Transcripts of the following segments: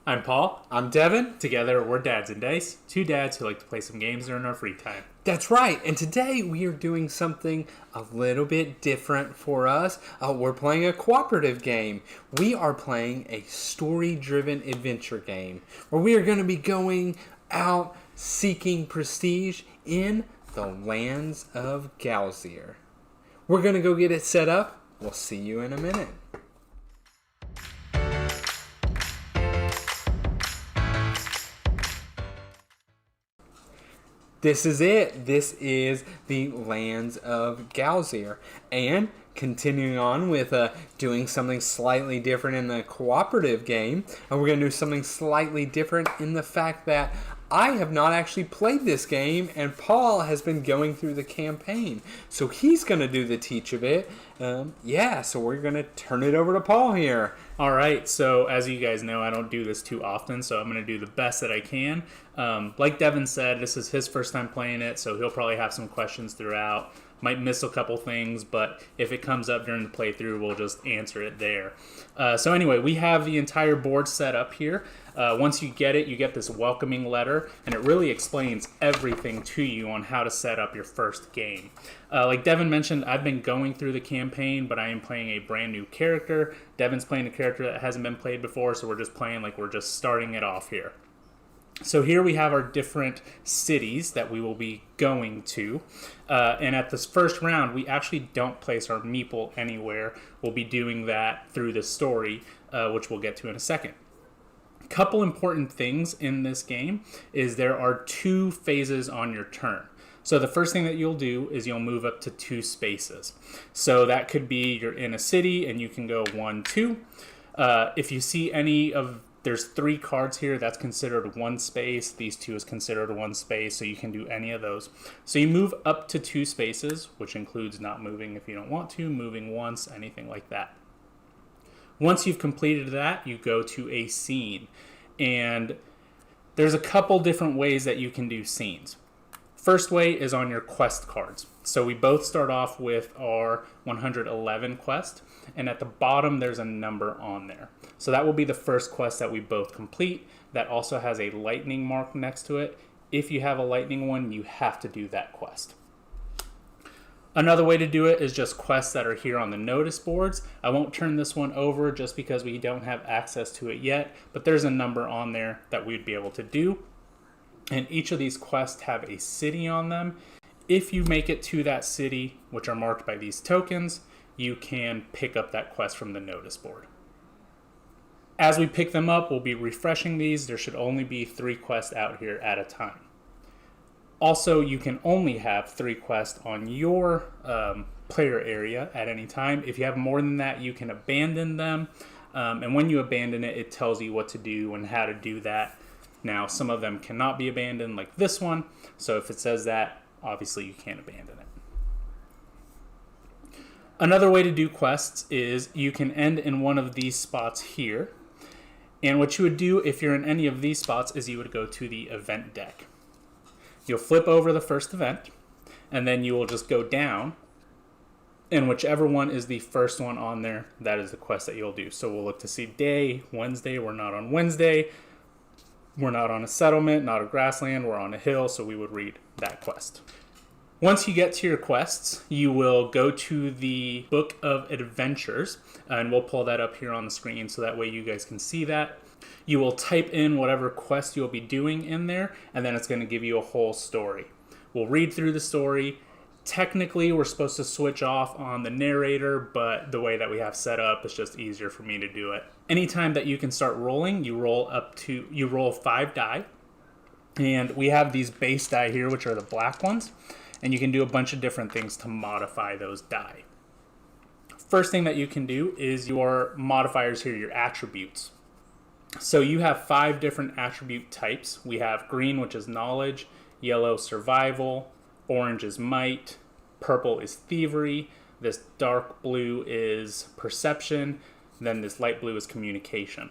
I'm Paul. I'm Devin. Together, we're Dads and Dice, two dads who like to play some games during our free time. That's right, and today we are doing something a little bit different for us. We're playing a cooperative game. We are playing a story-driven adventure game where we are going to be going out seeking prestige in the lands of GALZYR. We're going to go get it set up. We'll see you in a minute. This is it. This is the lands of GALZYR. And continuing on with doing something slightly different in the cooperative game, we're going to do something slightly different in the fact that I have not actually played this game, and Paul has been going through the campaign. So he's going to do the teach of it. So we're going to turn it over to Paul here. All right, so as you guys know, I don't do this too often, so I'm going to do the best that I can. Like Devin said, this is his first time playing it, so he'll probably have some questions throughout. Might miss a couple things, but if it comes up during the playthrough, we'll just answer it there. So anyway, we have the entire board set up here. Once you get it, you get this welcoming letter, and it really explains everything to you on how to set up your first game. Like Devin mentioned, I've been going through the campaign, but I am playing a brand new character. Devin's playing a character that hasn't been played before, so we're just playing like we're just starting it off here. So here we have our different cities that we will be going to. And at this first round, we actually don't place our meeple anywhere. We'll be doing that through the story, which we'll get to in a second. A couple important things in this game is there are two phases on your turn. So the first thing that you'll do is you'll move up to 2 spaces. So that could be you're in a city and you can go 1, 2. If you see any of There's 3 cards here. That's considered 1 space. These 2 is considered 1 space, so you can do any of those. So you move up to 2 spaces, which includes not moving if you don't want to, moving once, anything like that. Once you've completed that, you go to a scene. And there's a couple different ways that you can do scenes. First way is on your quest cards. So we both start off with our 111 quest, and at the bottom there's a number on there. So that will be the first quest that we both complete. That also has a lightning mark next to it. If you have a lightning one, you have to do that quest. Another way to do it is just quests that are here on the notice boards. I won't turn this one over just because we don't have access to it yet, but there's a number on there that we'd be able to do. And each of these quests have a city on them. If you make it to that city, which are marked by these tokens, you can pick up that quest from the notice board. As we pick them up, we'll be refreshing these. There should only be 3 quests out here at a time. Also, you can only have 3 quests on your player area at any time. If you have more than that, you can abandon them. And when you abandon it, it tells you what to do and how to do that. Now, some of them cannot be abandoned, like this one. So if it says that, obviously you can't abandon it. Another way to do quests is you can end in one of these spots here. And what you would do if you're in any of these spots is you would go to the event deck. You'll flip over the first event, and then you will just go down, and whichever one is the first one on there, that is the quest that you'll do. So we'll look to see day, Wednesday. We're not on Wednesday. We're not on a settlement, not a grassland. We're on a hill, so we would read that quest. Once you get to your quests, you will go to the Book of Adventures, and we'll pull that up here on the screen so that way you guys can see that. You will type in whatever quest you'll be doing in there, and then it's going to give you a whole story. We'll read through the story. Technically, we're supposed to switch off on the narrator, but the way that we have set up, it's just easier for me to do it. Anytime that you can start rolling, you roll 5 die, and we have these base die here, which are the black ones, and you can do a bunch of different things to modify those die. First thing that you can do is your modifiers here, your attributes. So you have 5 different attribute types. We have green, which is knowledge, yellow, survival, orange is might, purple is thievery, this dark blue is perception, then this light blue is communication.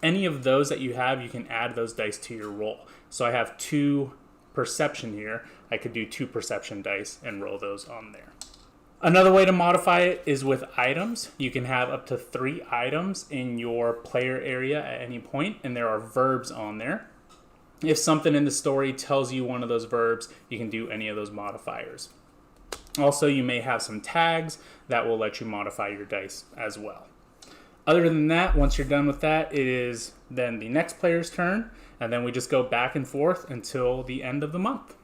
Any of those that you have, you can add those dice to your roll. So I have 2 perception here. I could do 2 perception dice and roll those on there. Another way to modify it is with items. You can have up to 3 items in your player area at any point, and there are verbs on there. If something in the story tells you one of those verbs, you can do any of those modifiers. Also, you may have some tags that will let you modify your dice as well. Other than that, once you're done with that, it is then the next player's turn, and then we just go back and forth until the end of the month.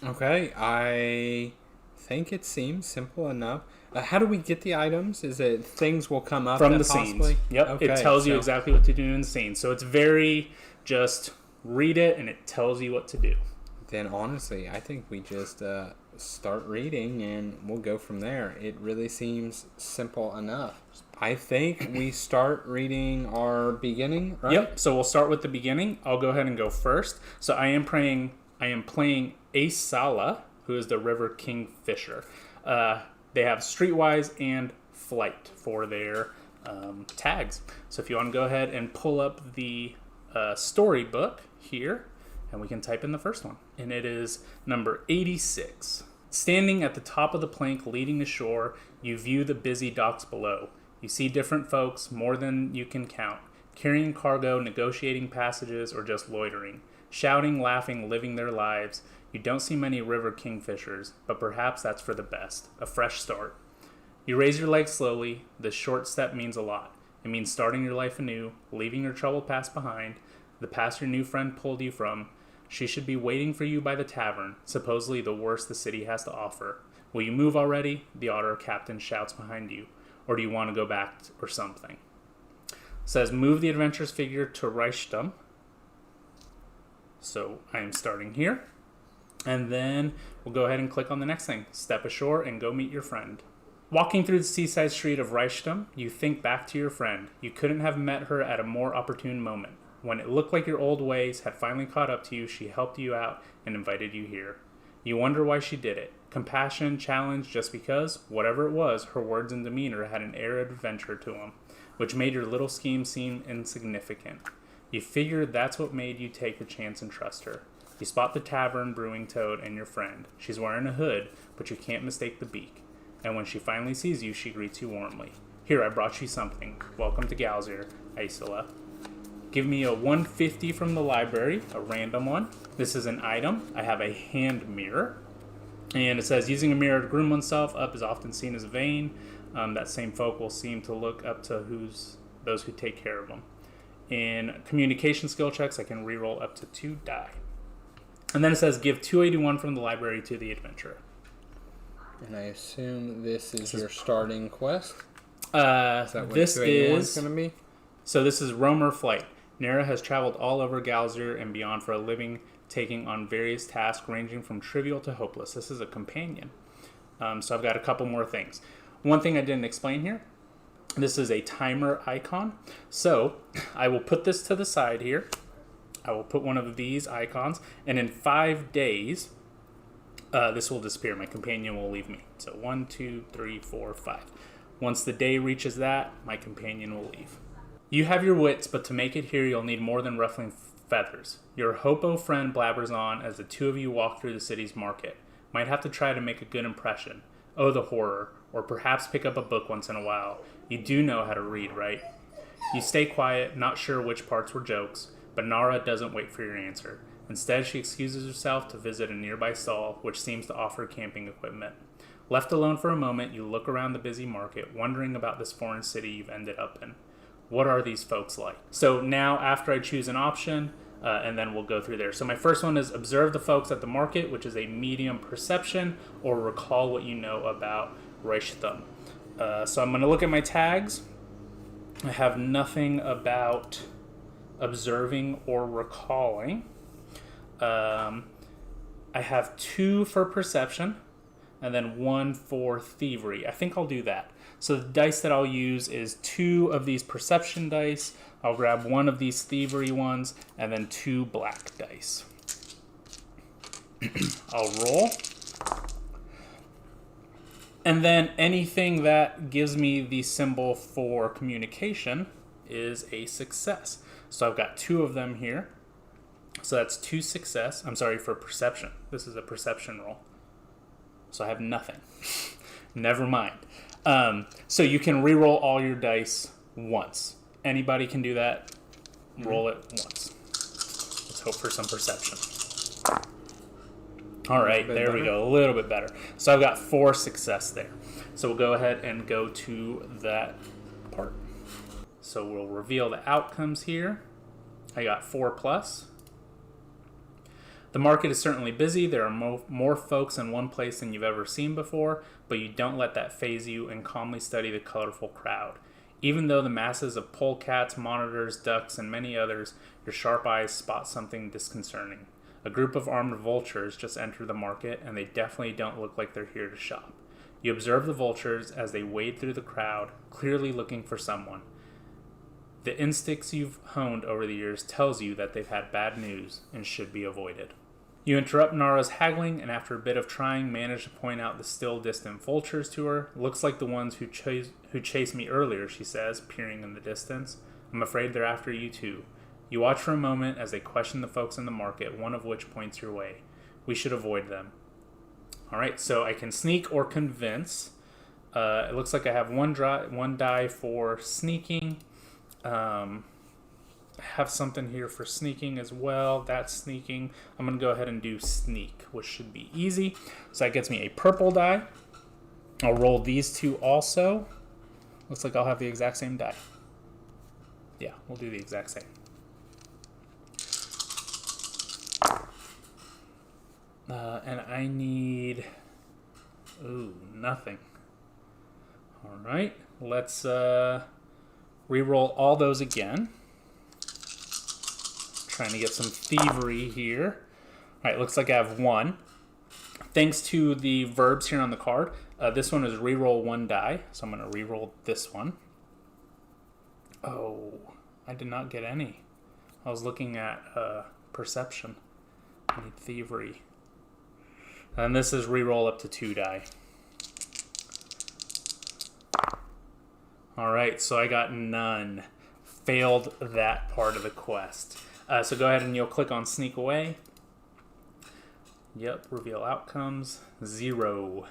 Okay, I think it seems simple enough. How do we get the items? Is it things will come up from the possibly? scenes? Yep, okay, it tells you exactly what to do in the scene. So it's very just read it and it tells you what to do. Then honestly, I think we just start reading and we'll go from there. It really seems simple enough. I think we start reading our beginning, right? Yep, so we'll start with the beginning. I'll go ahead and go first. So I am playing Asala, who is the River Kingfisher. They have Streetwise and Flight for their tags. So if you want to go ahead and pull up the storybook here, and we can type in the first one. And it is number 86. Standing at the top of the plank leading ashore, you view the busy docks below. You see different folks, more than you can count, carrying cargo, negotiating passages, or just loitering. Shouting, laughing, living their lives. You don't see many river kingfishers, but perhaps that's for the best. A fresh start. You raise your legs slowly. This short step means a lot. It means starting your life anew, leaving your troubled past behind, the past your new friend pulled you from. She should be waiting for you by the tavern, supposedly the worst the city has to offer. Will you move already? The otter captain shouts behind you. Or do you want to go back or something? It says, move the adventurer's figure to Reichstum. So I am starting here. And then we'll go ahead and click on the next thing. Step ashore and go meet your friend. Walking through the seaside street of Reichstum, you think back to your friend. You couldn't have met her at a more opportune moment. When it looked like your old ways had finally caught up to you, she helped you out and invited you here. You wonder why she did it. Compassion, challenge, just because, whatever it was, her words and demeanor had an air of adventure to them, which made your little scheme seem insignificant. You figured that's what made you take the chance and trust her. You spot the tavern, brewing toad, and your friend. She's wearing a hood, but you can't mistake the beak. And when she finally sees you, she greets you warmly. Here, I brought you something. Welcome to GALZYR, Isla. Give me a 150 from the library, a random one. This is an item. I have a hand mirror. And it says, using a mirror to groom oneself up is often seen as vain. That same folk will seem to look up to those who take care of them. In communication skill checks, I can reroll up to 2 die. And then it says, give 281 from the library to the adventurer. And I assume this is your starting quest? Is that what this 281 is going to be? So this is Roamer Flight. Nera has traveled all over GALZYR and beyond for a living, taking on various tasks ranging from trivial to hopeless. This is a companion. So I've got a couple more things. One thing I didn't explain here. This is a timer icon. So I will put this to the side here. I will put one of these icons, and in 5 days, this will disappear. My companion will leave me. So 1, 2, 3, 4, 5. Once the day reaches that, my companion will leave. You have your wits, but to make it here, you'll need more than ruffling feathers. Your hopo friend blabbers on as the two of you walk through the city's market. Might have to try to make a good impression. Oh, the horror. Or perhaps pick up a book once in a while. You do know how to read, right? You stay quiet, not sure which parts were jokes, but Nara doesn't wait for your answer. Instead, she excuses herself to visit a nearby stall, which seems to offer camping equipment. Left alone for a moment, you look around the busy market, wondering about this foreign city you've ended up in. What are these folks like? So now, after I choose an option, and then we'll go through there. So my first one is observe the folks at the market, which is a medium perception, or recall what you know about Reichstum. So I'm going to look at my tags. I have nothing about observing or recalling. I have 2 for perception, and then 1 for thievery. I think I'll do that. So the dice that I'll use is 2 of these perception dice. I'll grab 1 of these thievery ones, and then 2 black dice. I'll roll. And then anything that gives me the symbol for communication is a success. So I've got 2 of them here. So that's 2 success. I'm sorry, for perception. This is a perception roll. So I have nothing. Never mind. So you can re-roll all your dice once. Anybody can do that. Roll it once. Let's hope for some perception. All right, there we go. A little bit better. So I've got 4 success there. So we'll go ahead and go to that part. So we'll reveal the outcomes here. I got 4+. The market is certainly busy. There are more folks in one place than you've ever seen before, but you don't let that faze you and calmly study the colorful crowd. Even though the masses of polecats, monitors, ducks, and many others, your sharp eyes spot something disconcerting. A group of armed vultures just entered the market, and they definitely don't look like they're here to shop. You observe the vultures as they wade through the crowd, clearly looking for someone. The instincts you've honed over the years tells you that they've had bad news and should be avoided. You interrupt Nara's haggling, and after a bit of trying, manage to point out the still distant vultures to her. Looks like the ones who chased me earlier, she says, peering in the distance. I'm afraid they're after you too. You watch for a moment as they question the folks in the market, one of which points your way. We should avoid them. Alright, so I can sneak or convince. It looks like I have one die for sneaking. Have something here for sneaking as well. That's sneaking. I'm going to go ahead and do sneak, which should be easy. So that gets me a purple die. I'll roll these 2 also. Looks like I'll have the exact same die. Yeah, we'll do the exact same. And I need... Ooh, nothing. Alright, let's re-roll all those again. Trying to get some thievery here. Alright, looks like I have 1. Thanks to the verbs here on the card, this one is re-roll 1 die. So I'm going to re-roll this one. Oh, I did not get any. I was looking at perception. I need thievery. And this is re-roll up to 2 die. Alright, so I got none. Failed that part of the quest. So go ahead and you'll click on Sneak Away. Yep, reveal outcomes. 0.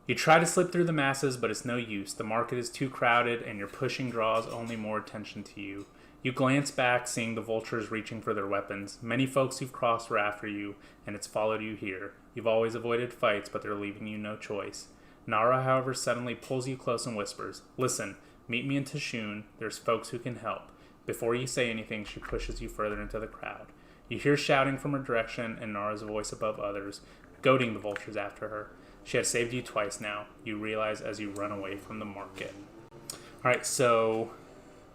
You try to slip through the masses, but it's no use. The market is too crowded, and your pushing draws only more attention to you. You glance back, seeing the vultures reaching for their weapons. Many folks you've crossed were after you, and it's followed you here. You've always avoided fights, but they're leaving you no choice. Nara, however, suddenly pulls you close and whispers, "Listen, meet me in Tashun. There's folks who can help." Before you say anything, she pushes you further into the crowd. You hear shouting from her direction and Nara's voice above others, goading the vultures after her. She has saved you twice now, you realize as you run away from the market. Alright, so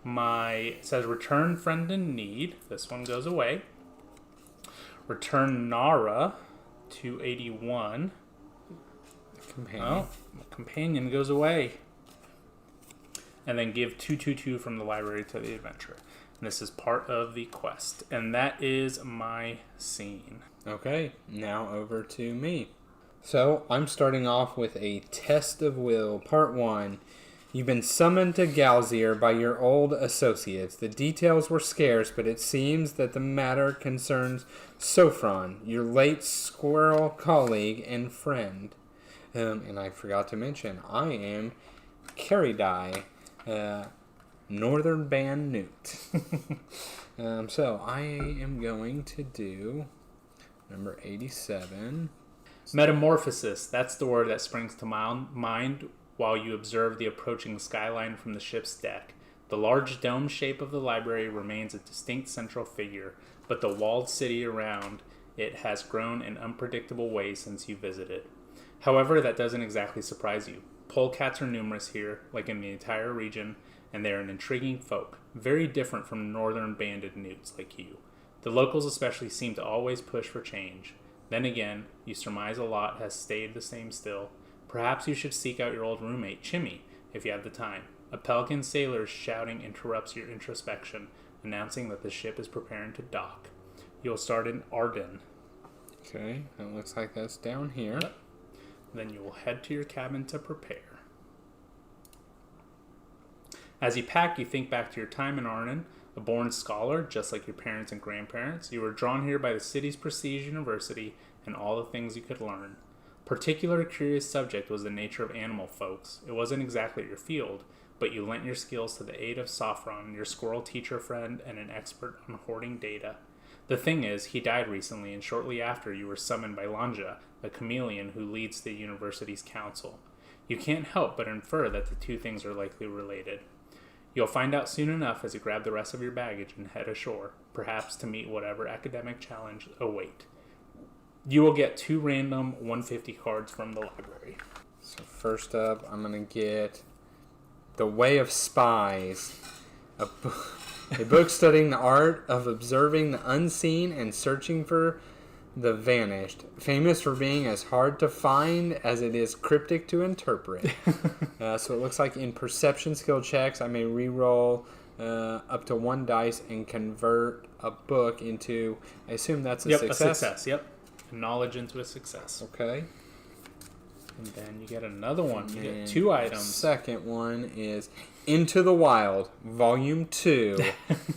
it says return friend in need. This one goes away. Return Nara to 81. Companion. Oh, companion goes away. And then give 222 from the library to the adventurer. And this is part of the quest. And that is my scene. Okay, now over to me. So, I'm starting off with a test of will, part 1. You've been summoned to GALZYR by your old associates. The details were scarce, but it seems that the matter concerns Sofron, your late squirrel colleague and friend. And I forgot to mention, I am Caridai, Northern Band Newt. So I am going to do number 87. Metamorphosis. That's the word that springs to mind while you observe the approaching skyline from the ship's deck. The large dome shape of the library remains a distinct central figure, but the walled city around it has grown in unpredictable ways since you visited. However, that doesn't exactly surprise you. Polecats are numerous here, like in the entire region, and they are an intriguing folk, very different from northern banded newts like you. The locals especially seem to always push for change. Then again, you surmise a lot has stayed the same still. Perhaps you should seek out your old roommate, Chimmy, if you have the time. A pelican sailor's shouting interrupts your introspection, announcing that the ship is preparing to dock. You'll start in Arden. Okay, that looks like that's down here. Yep. Then you will head to your cabin to prepare. As you pack, you think back to your time in Arden. A born scholar, just like your parents and grandparents, you were drawn here by the city's prestige university and all the things you could learn. Particular curious subject was the nature of animal folks. It wasn't exactly your field, but you lent your skills to the aid of Saffron, your squirrel teacher friend and an expert on hoarding data. The thing is, he died recently, and shortly after you were summoned by Lanja, the chameleon who leads the university's council. You can't help but infer that the two things are likely related. You'll find out soon enough as you grab the rest of your baggage and head ashore, perhaps to meet whatever academic challenge await. You will get 2 random 150 cards from the library. So first up, I'm going to get The Way of Spies, a book studying the art of observing the unseen and searching for the vanished, famous for being as hard to find as it is cryptic to interpret. So it looks like in perception skill checks, I may re-roll up to 1 dice and convert a book into, I assume that's a success? Yep, a success, yep. Knowledge into a success. Okay. And then you get another one. You get 2 items. Second one is Into the Wild, Volume 2.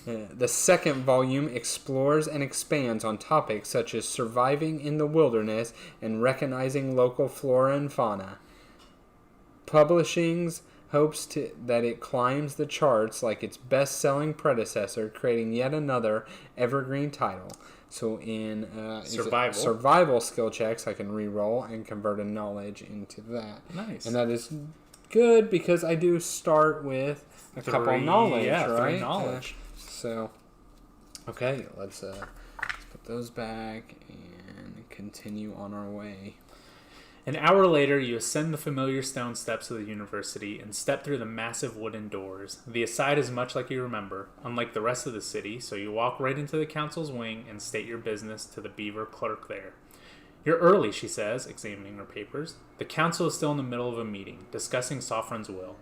The second volume explores and expands on topics such as surviving in the wilderness and recognizing local flora and fauna. Publishing's hopes that it climbs the charts like its best-selling predecessor, creating yet another evergreen title. So in survival skill checks, I can re-roll and convert a knowledge into that. Nice. And that is good because I do start with a couple of knowledge, right? 3 knowledge. So, okay, let's put those back and continue on our way. An hour later, you ascend the familiar stone steps of the university and step through the massive wooden doors. The aside is much like you remember, unlike the rest of the city, so you walk right into the council's wing and state your business to the beaver clerk there. You're early, she says, examining her papers. The council is still in the middle of a meeting, discussing Saffron's will.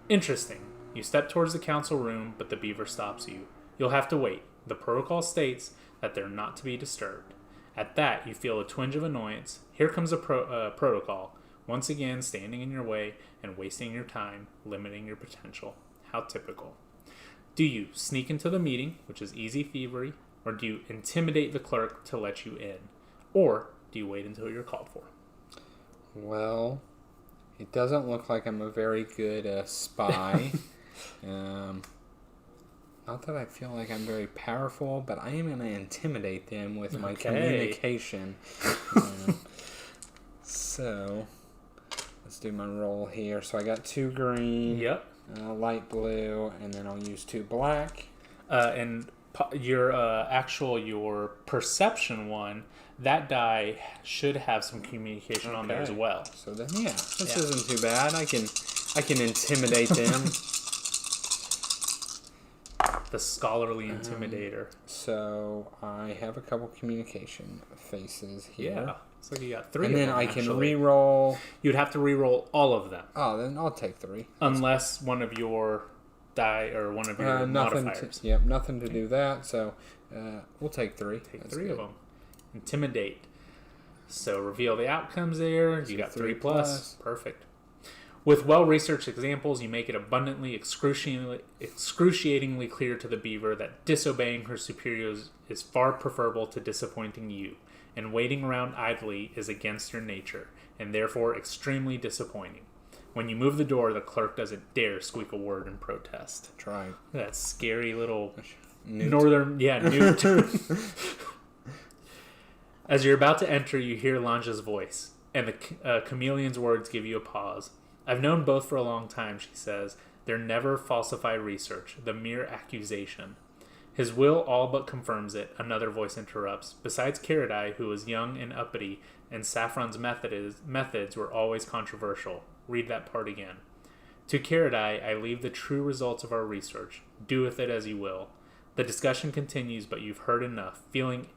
Interesting. You step towards the council room, but the beaver stops you. You'll have to wait. The protocol states that they're not to be disturbed. At that, you feel a twinge of annoyance. Here comes a protocol, once again standing in your way and wasting your time, limiting your potential. How typical. Do you sneak into the meeting, which is easy thievery, or do you intimidate the clerk to let you in? Or do you wait until you're called for? Well, it doesn't look like I'm a very good spy. Not that I feel like I'm very powerful, but I am going to intimidate them with my communication. So, let's do my roll here. So I got 2 green, Yep. Light blue, and then I'll use 2 black. And your perception one, that die should have some communication on there as well. So then, this isn't too bad. I can intimidate them. The scholarly intimidator. So I have a couple communication faces here. Yeah. So you got 3 and of then them, I can actually. re-roll. You'd have to re-roll all of them. Oh, then I'll take 3. Unless one of your die or one of your modifiers. Nothing to do that. So we'll take 3. Take 3 of them. Intimidate. So reveal the outcomes there. You got 3 plus. Perfect. With well-researched examples, you make it abundantly, excruciatingly clear to the beaver that disobeying her superiors is far preferable to disappointing you, and waiting around idly is against your nature, and therefore extremely disappointing. When you move the door, the clerk doesn't dare squeak a word in protest. Try. That scary little newt. Newt. As you're about to enter, you hear Lanja's voice, and the chameleon's words give you a pause. I've known both for a long time, she says. They're never falsify research, the mere accusation. His will all but confirms it, another voice interrupts. Besides Caradai, who was young and uppity, and Saffron's methods were always controversial. Read that part again. To Caradai, I leave the true results of our research. Do with it as you will. The discussion continues, but you've heard enough. Feeling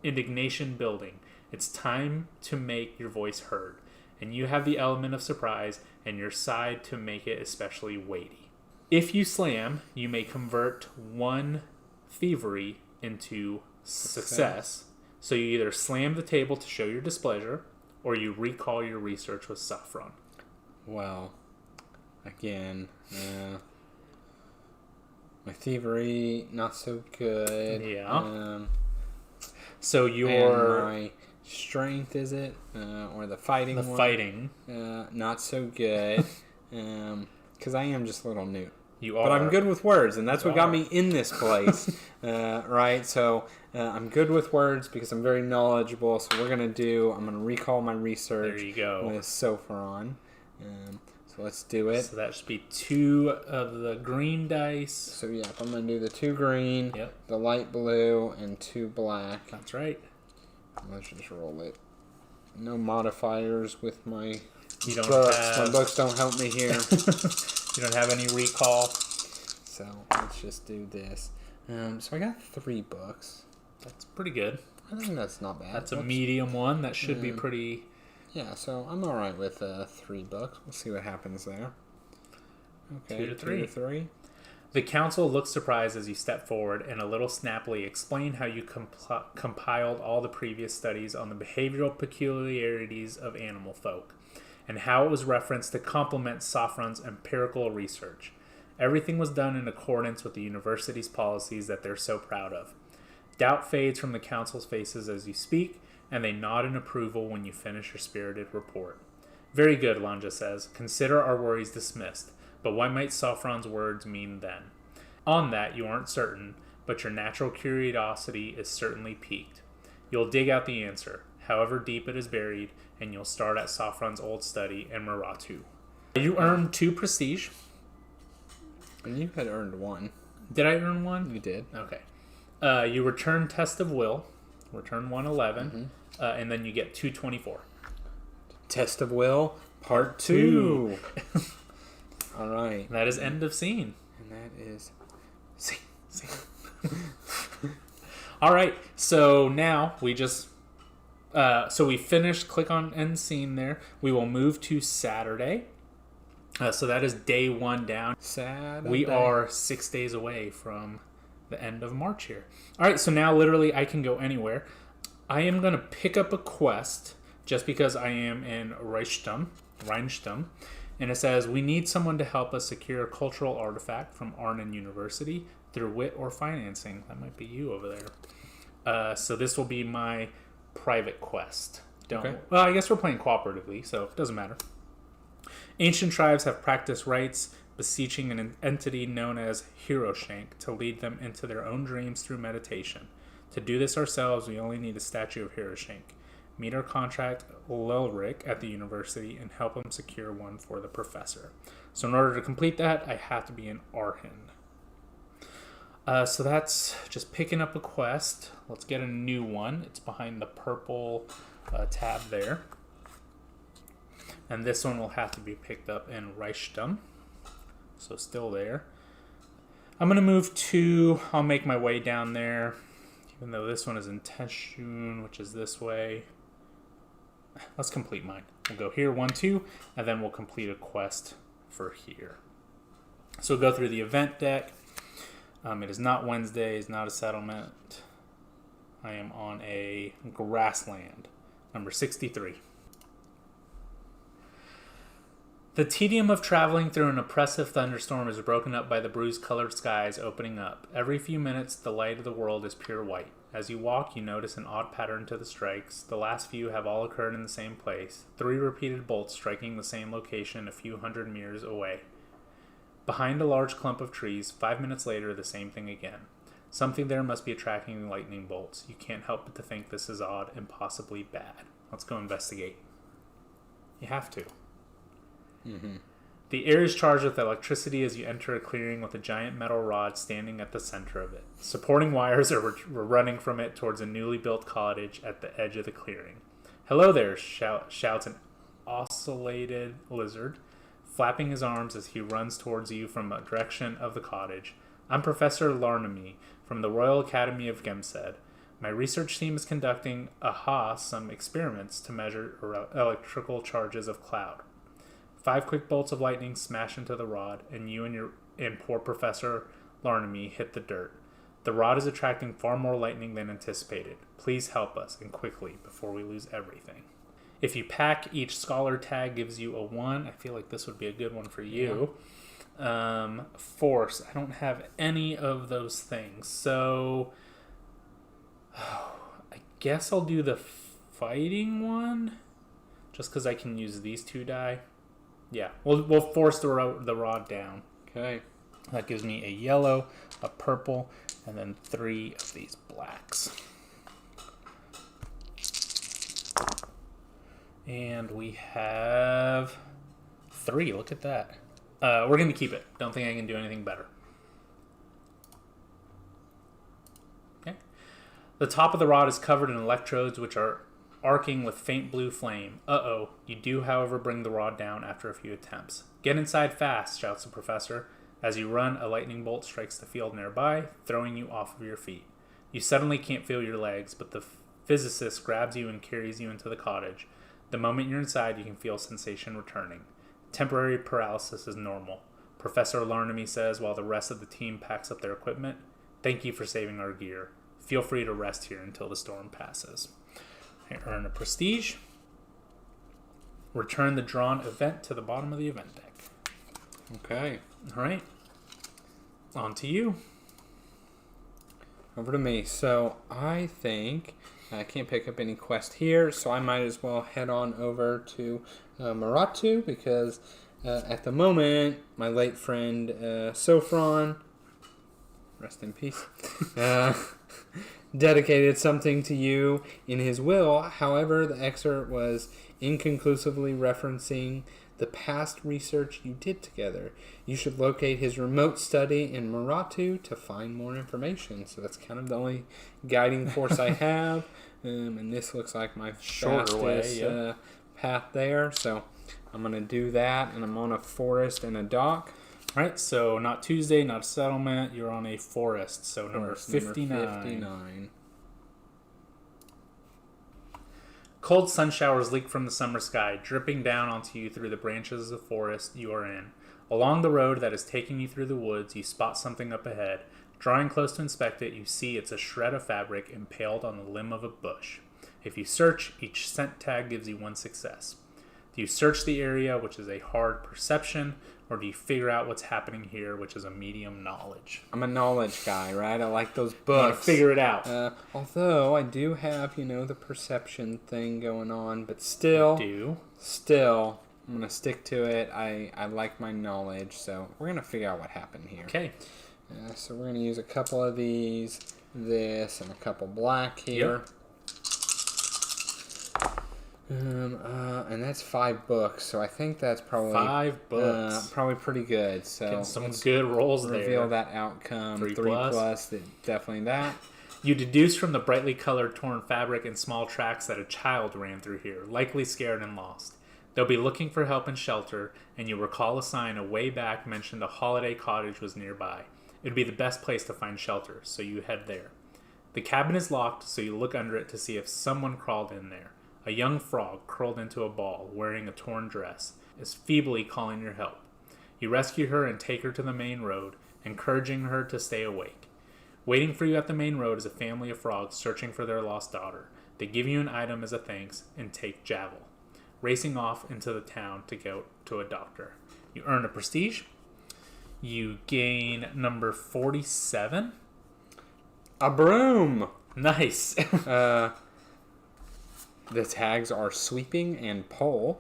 indignation building. It's time to make your voice heard. And you have the element of surprise and your side to make it especially weighty. If you slam, you may convert 1 thievery into success. So you either slam the table to show your displeasure, or you recall your research with Saffron. Well, again, my thievery, not so good. Yeah. So your... And my Strength, is it? Or the fighting The one? fighting. Not so good. Because I am just a little new. You are. But I'm good with words, and that's You what got are. me in this place. Right? So I'm good with words because I'm very knowledgeable. So I'm going to recall my research. There you go. With Sophoron. So let's do it. So that should be 2 of the green dice. So yeah, I'm going to do the 2 green, Yep. the light blue, and 2 black. That's right. Let's just roll it. No modifiers with my You don't books. have... My books don't help me here. You don't have any recall. So let's just do this. So I got 3 books. That's pretty good. I think that's not bad. That's a medium one. That should be pretty... Yeah, so I'm alright with 3 books. We'll see what happens there. Okay, 2 to 3. 2 to 3. The council looks surprised as you step forward and a little snappily explain how you compiled all the previous studies on the behavioral peculiarities of animal folk, and how it was referenced to complement Sophoron's empirical research. Everything was done in accordance with the university's policies that they're so proud of. Doubt fades from the council's faces as you speak, and they nod in approval when you finish your spirited report. Very good, Lanja says. Consider our worries dismissed. But what might Sophoron's words mean then? On that, you aren't certain, but your natural curiosity is certainly piqued. You'll dig out the answer, however deep it is buried, and you'll start at Sophoron's old study in Maratu. You earned 2 prestige. And you had earned 1. Did I earn 1? You did. Okay. You return Test of Will, return 111, and then you get 224. Test of Will, Part 2. All right. That is end of scene. And that is scene. All right. So now we just... so we finished. Click on end scene there. We will move to Saturday. So that is day 1 down. Saturday. We are 6 days away from the end of March here. All right. So now literally I can go anywhere. I am going to pick up a quest just because I am in Reichstum. And it says, we need someone to help us secure a cultural artifact from Arnon University through wit or financing. That might be you over there. So this will be my private quest. Okay. Well, I guess we're playing cooperatively, so it doesn't matter. Ancient tribes have practiced rites, beseeching an entity known as Hiroshank to lead them into their own dreams through meditation. To do this ourselves, we only need a statue of Hiroshank. Meet our contract Lelric at the university and help him secure one for the professor. So in order to complete that, I have to be in Arhin. So that's just picking up a quest. Let's get a new one. It's behind the purple tab there. And this one will have to be picked up in Reichstum. So still there. I'm going to move to... I'll make my way down there. Even though this one is in Teschun, which is this way. Let's complete mine. We'll go here, 1, 2, and then we'll complete a quest for here. So we'll go through the event deck. It is not Wednesday. It's not a settlement. I am on a grassland. Number 63. The tedium of traveling through an oppressive thunderstorm is broken up by the bruise-colored skies opening up. Every few minutes, the light of the world is pure white. As you walk, you notice an odd pattern to the strikes. The last few have all occurred in the same place. 3 repeated bolts striking the same location a few hundred meters away. Behind a large clump of trees, 5 minutes later, the same thing again. Something there must be attracting the lightning bolts. You can't help but to think this is odd and possibly bad. Let's go investigate. You have to. Mm-hmm. The air is charged with electricity as you enter a clearing with a giant metal rod standing at the center of it. Supporting wires are running from it towards a newly built cottage at the edge of the clearing. "Hello there," shouts an ocellated lizard, flapping his arms as he runs towards you from the direction of the cottage. "I'm Professor Larnamy from the Royal Academy of Gemsed. My research team is conducting some experiments to measure electrical charges of cloud. 5 quick bolts of lightning smash into the rod, and you and poor Professor Larnamy hit the dirt. The rod is attracting far more lightning than anticipated. Please help us, and quickly, before we lose everything." If you pack, each scholar tag gives you a 1. I feel like this would be a good one for you. Force. I don't have any of those things. So, I guess I'll do the fighting one, just because I can use these 2 die. Yeah, we'll force the rod down. Okay. That gives me a yellow, a purple, and then 3 of these blacks. And we have 3. Look at that. We're going to keep it. Don't think I can do anything better. Okay. The top of the rod is covered in electrodes, which are arcing with faint blue flame. Uh-oh. You do, however, bring the rod down after a few attempts. Get inside fast, shouts the professor. As you run, a lightning bolt strikes the field nearby, throwing you off of your feet. You suddenly can't feel your legs, but the physicist grabs you and carries you into the cottage. The moment you're inside, you can feel sensation returning. Temporary paralysis is normal. Professor Larnamy says while the rest of the team packs up their equipment, "Thank you for saving our gear. Feel free to rest here until the storm passes." I earn a prestige. Return the drawn event to the bottom of the event deck. Okay. All right. On to you. Over to me. So I think I can't pick up any quest here, so I might as well head on over to Maratu, because at the moment, my late friend Sophron, rest in peace, dedicated something to you in his will. However, the excerpt was inconclusively referencing the past research you did together. You should locate his remote study in Maratu to find more information. So that's kind of the only guiding force I have. And this looks like my Shorter fastest way, path there. So I'm going to do that, and I'm on a forest and a dock. All right, so not Tuesday, not a settlement. You're on a forest, so number 59. Number 59. Cold sun showers leak from the summer sky, dripping down onto you through the branches of the forest you are in. Along the road that is taking you through the woods, you spot something up ahead. Drawing close to inspect it, you see it's a shred of fabric impaled on the limb of a bush. If you search, each scent tag gives you 1 success. Do you search the area, which is a hard perception, or do you figure out what's happening here, which is a medium knowledge? I'm a knowledge guy, right? I like those You want books. to figure it out. Although I do have, the perception thing going on, but still, I'm going to stick to it. I like my knowledge, so we're going to figure out what happened here. Okay. So we're going to use a couple of these, this, and a couple black here. Yep. And that's 5 books, so I think that's probably 5 books. probably pretty good. So Getting some good rolls there. Reveal that outcome. 3 plus, definitely that. You deduce from the brightly colored torn fabric and small tracks that a child ran through here, likely scared and lost. They'll be looking for help and shelter, and you recall a sign a way back mentioned a holiday cottage was nearby. It'd be the best place to find shelter, so you head there. The cabin is locked, so you look under it to see if someone crawled in there. A young frog, curled into a ball, wearing a torn dress, is feebly calling your help. You rescue her and take her to the main road, encouraging her to stay awake. Waiting for you at the main road is a family of frogs searching for their lost daughter. They give you an item as a thanks and take Javel, racing off into the town to go to a doctor. You earn a prestige. You gain number 47. A broom! Nice. The tags are sweeping and pole.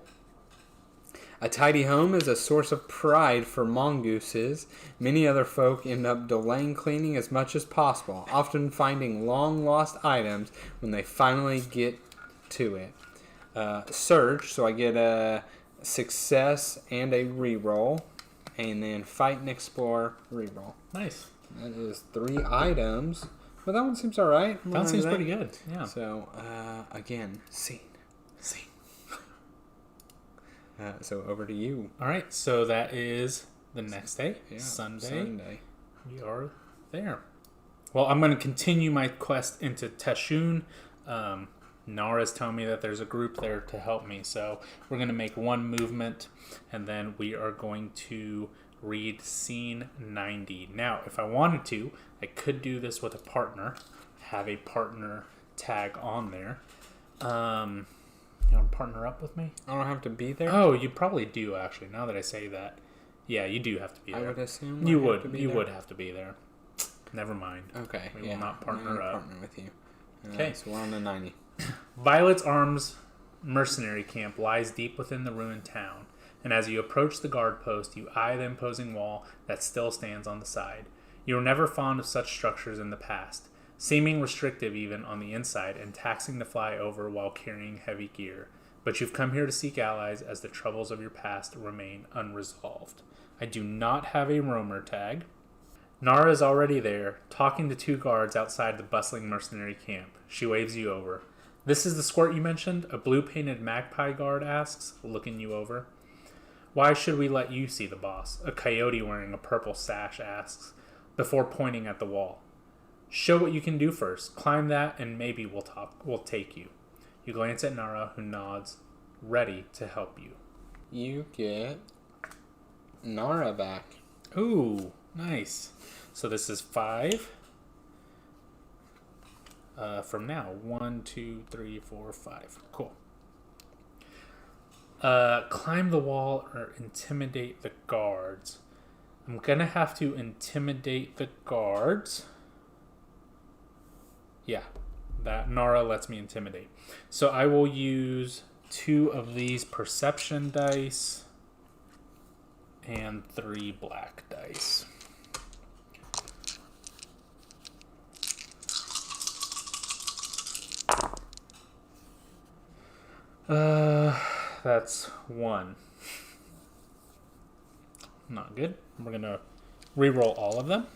A tidy home is a source of pride for mongooses. Many other folk end up delaying cleaning as much as possible, often finding long-lost items when they finally get to it. Search, so I get a success and a reroll. And then fight and explore, reroll. Nice. That is 3 items. But that one seems alright. That seems pretty good, yeah. So, again, scene. So over to you. All right, so that is the next day, Yeah, Sunday. We are there. Well, I'm going to continue my quest into Teshun. Nara's telling me that there's a group there to help me, so we're going to make 1 movement, and then we are going to read scene 90. Now, if I wanted to, I could do this with a partner, have a partner tag on there. You want to partner up with me? I don't have to be there? Oh, you probably do, actually, now that I say that. Yeah, you do have to be there. I would assume you I would. have to be You there. would have to be there. Never mind. Okay. We will not partner up. Partner with you. Okay. So we're on to 90. Violet's Arms mercenary camp lies deep within the ruined town, and as you approach the guard post, you eye the imposing wall that still stands on the side. You were never fond of such structures in the past, seeming restrictive even on the inside and taxing to fly over while carrying heavy gear. But you've come here to seek allies as the troubles of your past remain unresolved. I do not have a roamer tag. Nara is already there, talking to 2 guards outside the bustling mercenary camp. She waves you over. "This is the squirt you mentioned?" A blue-painted magpie guard asks, looking you over. "Why should we let you see the boss?" A coyote wearing a purple sash asks, before pointing at the wall. "Show what you can do first. Climb that and maybe we'll take you." You glance at Nara, who nods, ready to help you. You get Nara back. Ooh, nice. So this is 5. From now. 1, 2, 3, 4, 5. Cool. Climb the wall or intimidate the guards. I'm gonna have to intimidate the guards. Yeah, that Nara lets me intimidate. So I will use 2 of these perception dice and 3 black dice. That's 1. Not good. We're gonna re-roll all of them.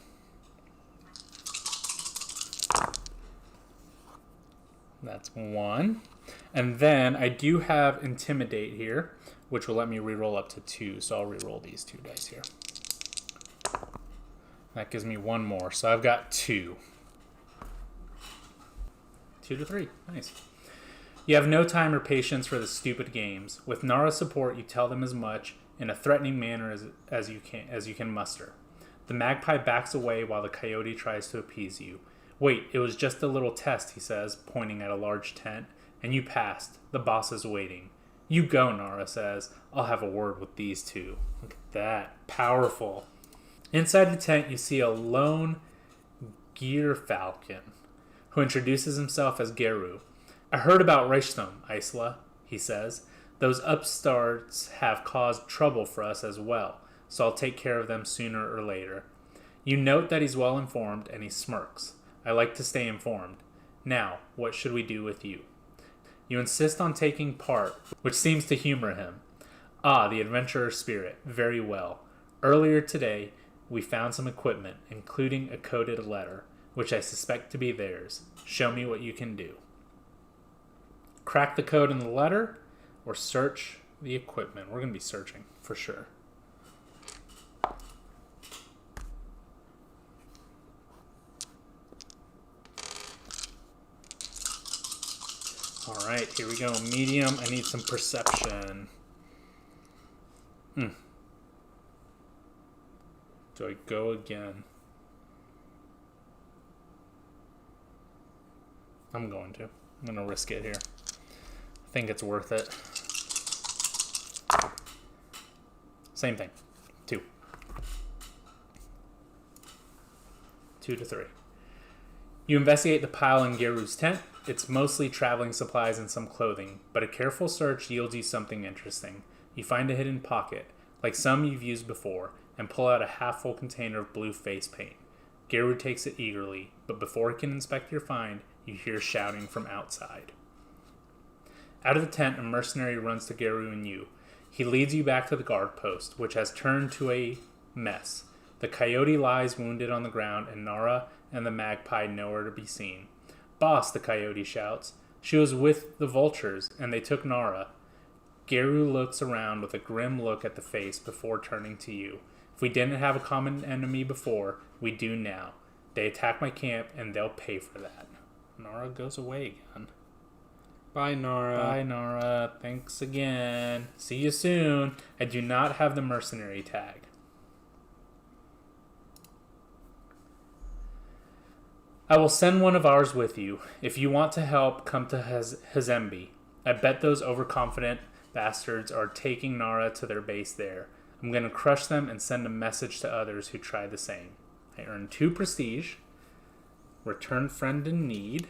That's 1. And then I do have Intimidate here, which will let me re-roll up to 2. So I'll re-roll these 2 dice here. That gives me 1 more. So I've got 2. 2 to 3. Nice. You have no time or patience for the stupid games. With Nara's support, you tell them as much in a threatening manner as you can muster. The magpie backs away while the coyote tries to appease you. "Wait, it was just a little test," he says, pointing at a large tent. "And you passed. The boss is waiting." "You go," Nara says. "I'll have a word with these 2. Look at that. Powerful. Inside the tent, you see a lone gear falcon, who introduces himself as Geru. "I heard about Reichstum, Isla," he says. "Those upstarts have caused trouble for us as well, so I'll take care of them sooner or later." You note that he's well informed, and he smirks. "I like to stay informed. Now, what should we do with you?" You insist on taking part, which seems to humor him. "Ah, the adventurer spirit. Very well. Earlier today, we found some equipment, including a coded letter, which I suspect to be theirs. Show me what you can do." Crack the code in the letter or search the equipment. We're going to be searching for sure. All right, here we go. Medium. I need some perception. Do I go again? I'm going to. I'm going to risk it here. I think it's worth it. Same thing. 2. 2 to 3. You investigate the pile in Geru's tent. It's mostly traveling supplies and some clothing, but a careful search yields you something interesting. You find a hidden pocket, like some you've used before, and pull out a half-full container of blue face paint. Geru takes it eagerly, but before he can inspect your find, you hear shouting from outside. Out of the tent, a mercenary runs to Geru and you. He leads you back to the guard post, which has turned to a mess. The coyote lies wounded on the ground, and Nara and the magpie nowhere to be seen. "Boss," the coyote shouts. "She was with the vultures, and they took Nara." Geru looks around with a grim look at the face before turning to you. "If we didn't have a common enemy before, we do now. They attack my camp, and they'll pay for that." Nara goes away again. Bye, Nara. Bye, Nara. Thanks again. See you soon. I do not have the mercenary tag. "I will send one of ours with you. If you want to help, come to Hazembi. I bet those overconfident bastards are taking Nara to their base there. I'm going to crush them and send a message to others who try the same." I earn 2 prestige. Return friend in need.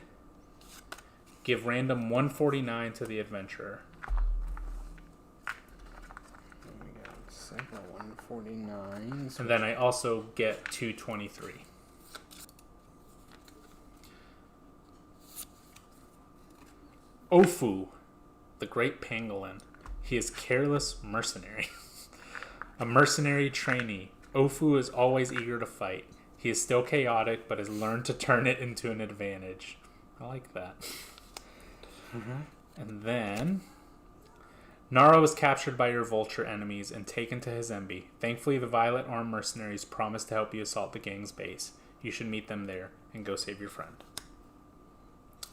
Give random 149 to the adventurer. We got several 149s. And then I also get 223. Ofu, the great pangolin. He is careless mercenary. A mercenary trainee. Ofu is always eager to fight. He is still chaotic, but has learned to turn it into an advantage. I like that. And then... Naro is captured by your vulture enemies and taken to Hizembe. Thankfully, the Violet Armed Mercenaries promise to help you assault the gang's base. You should meet them there and go save your friend.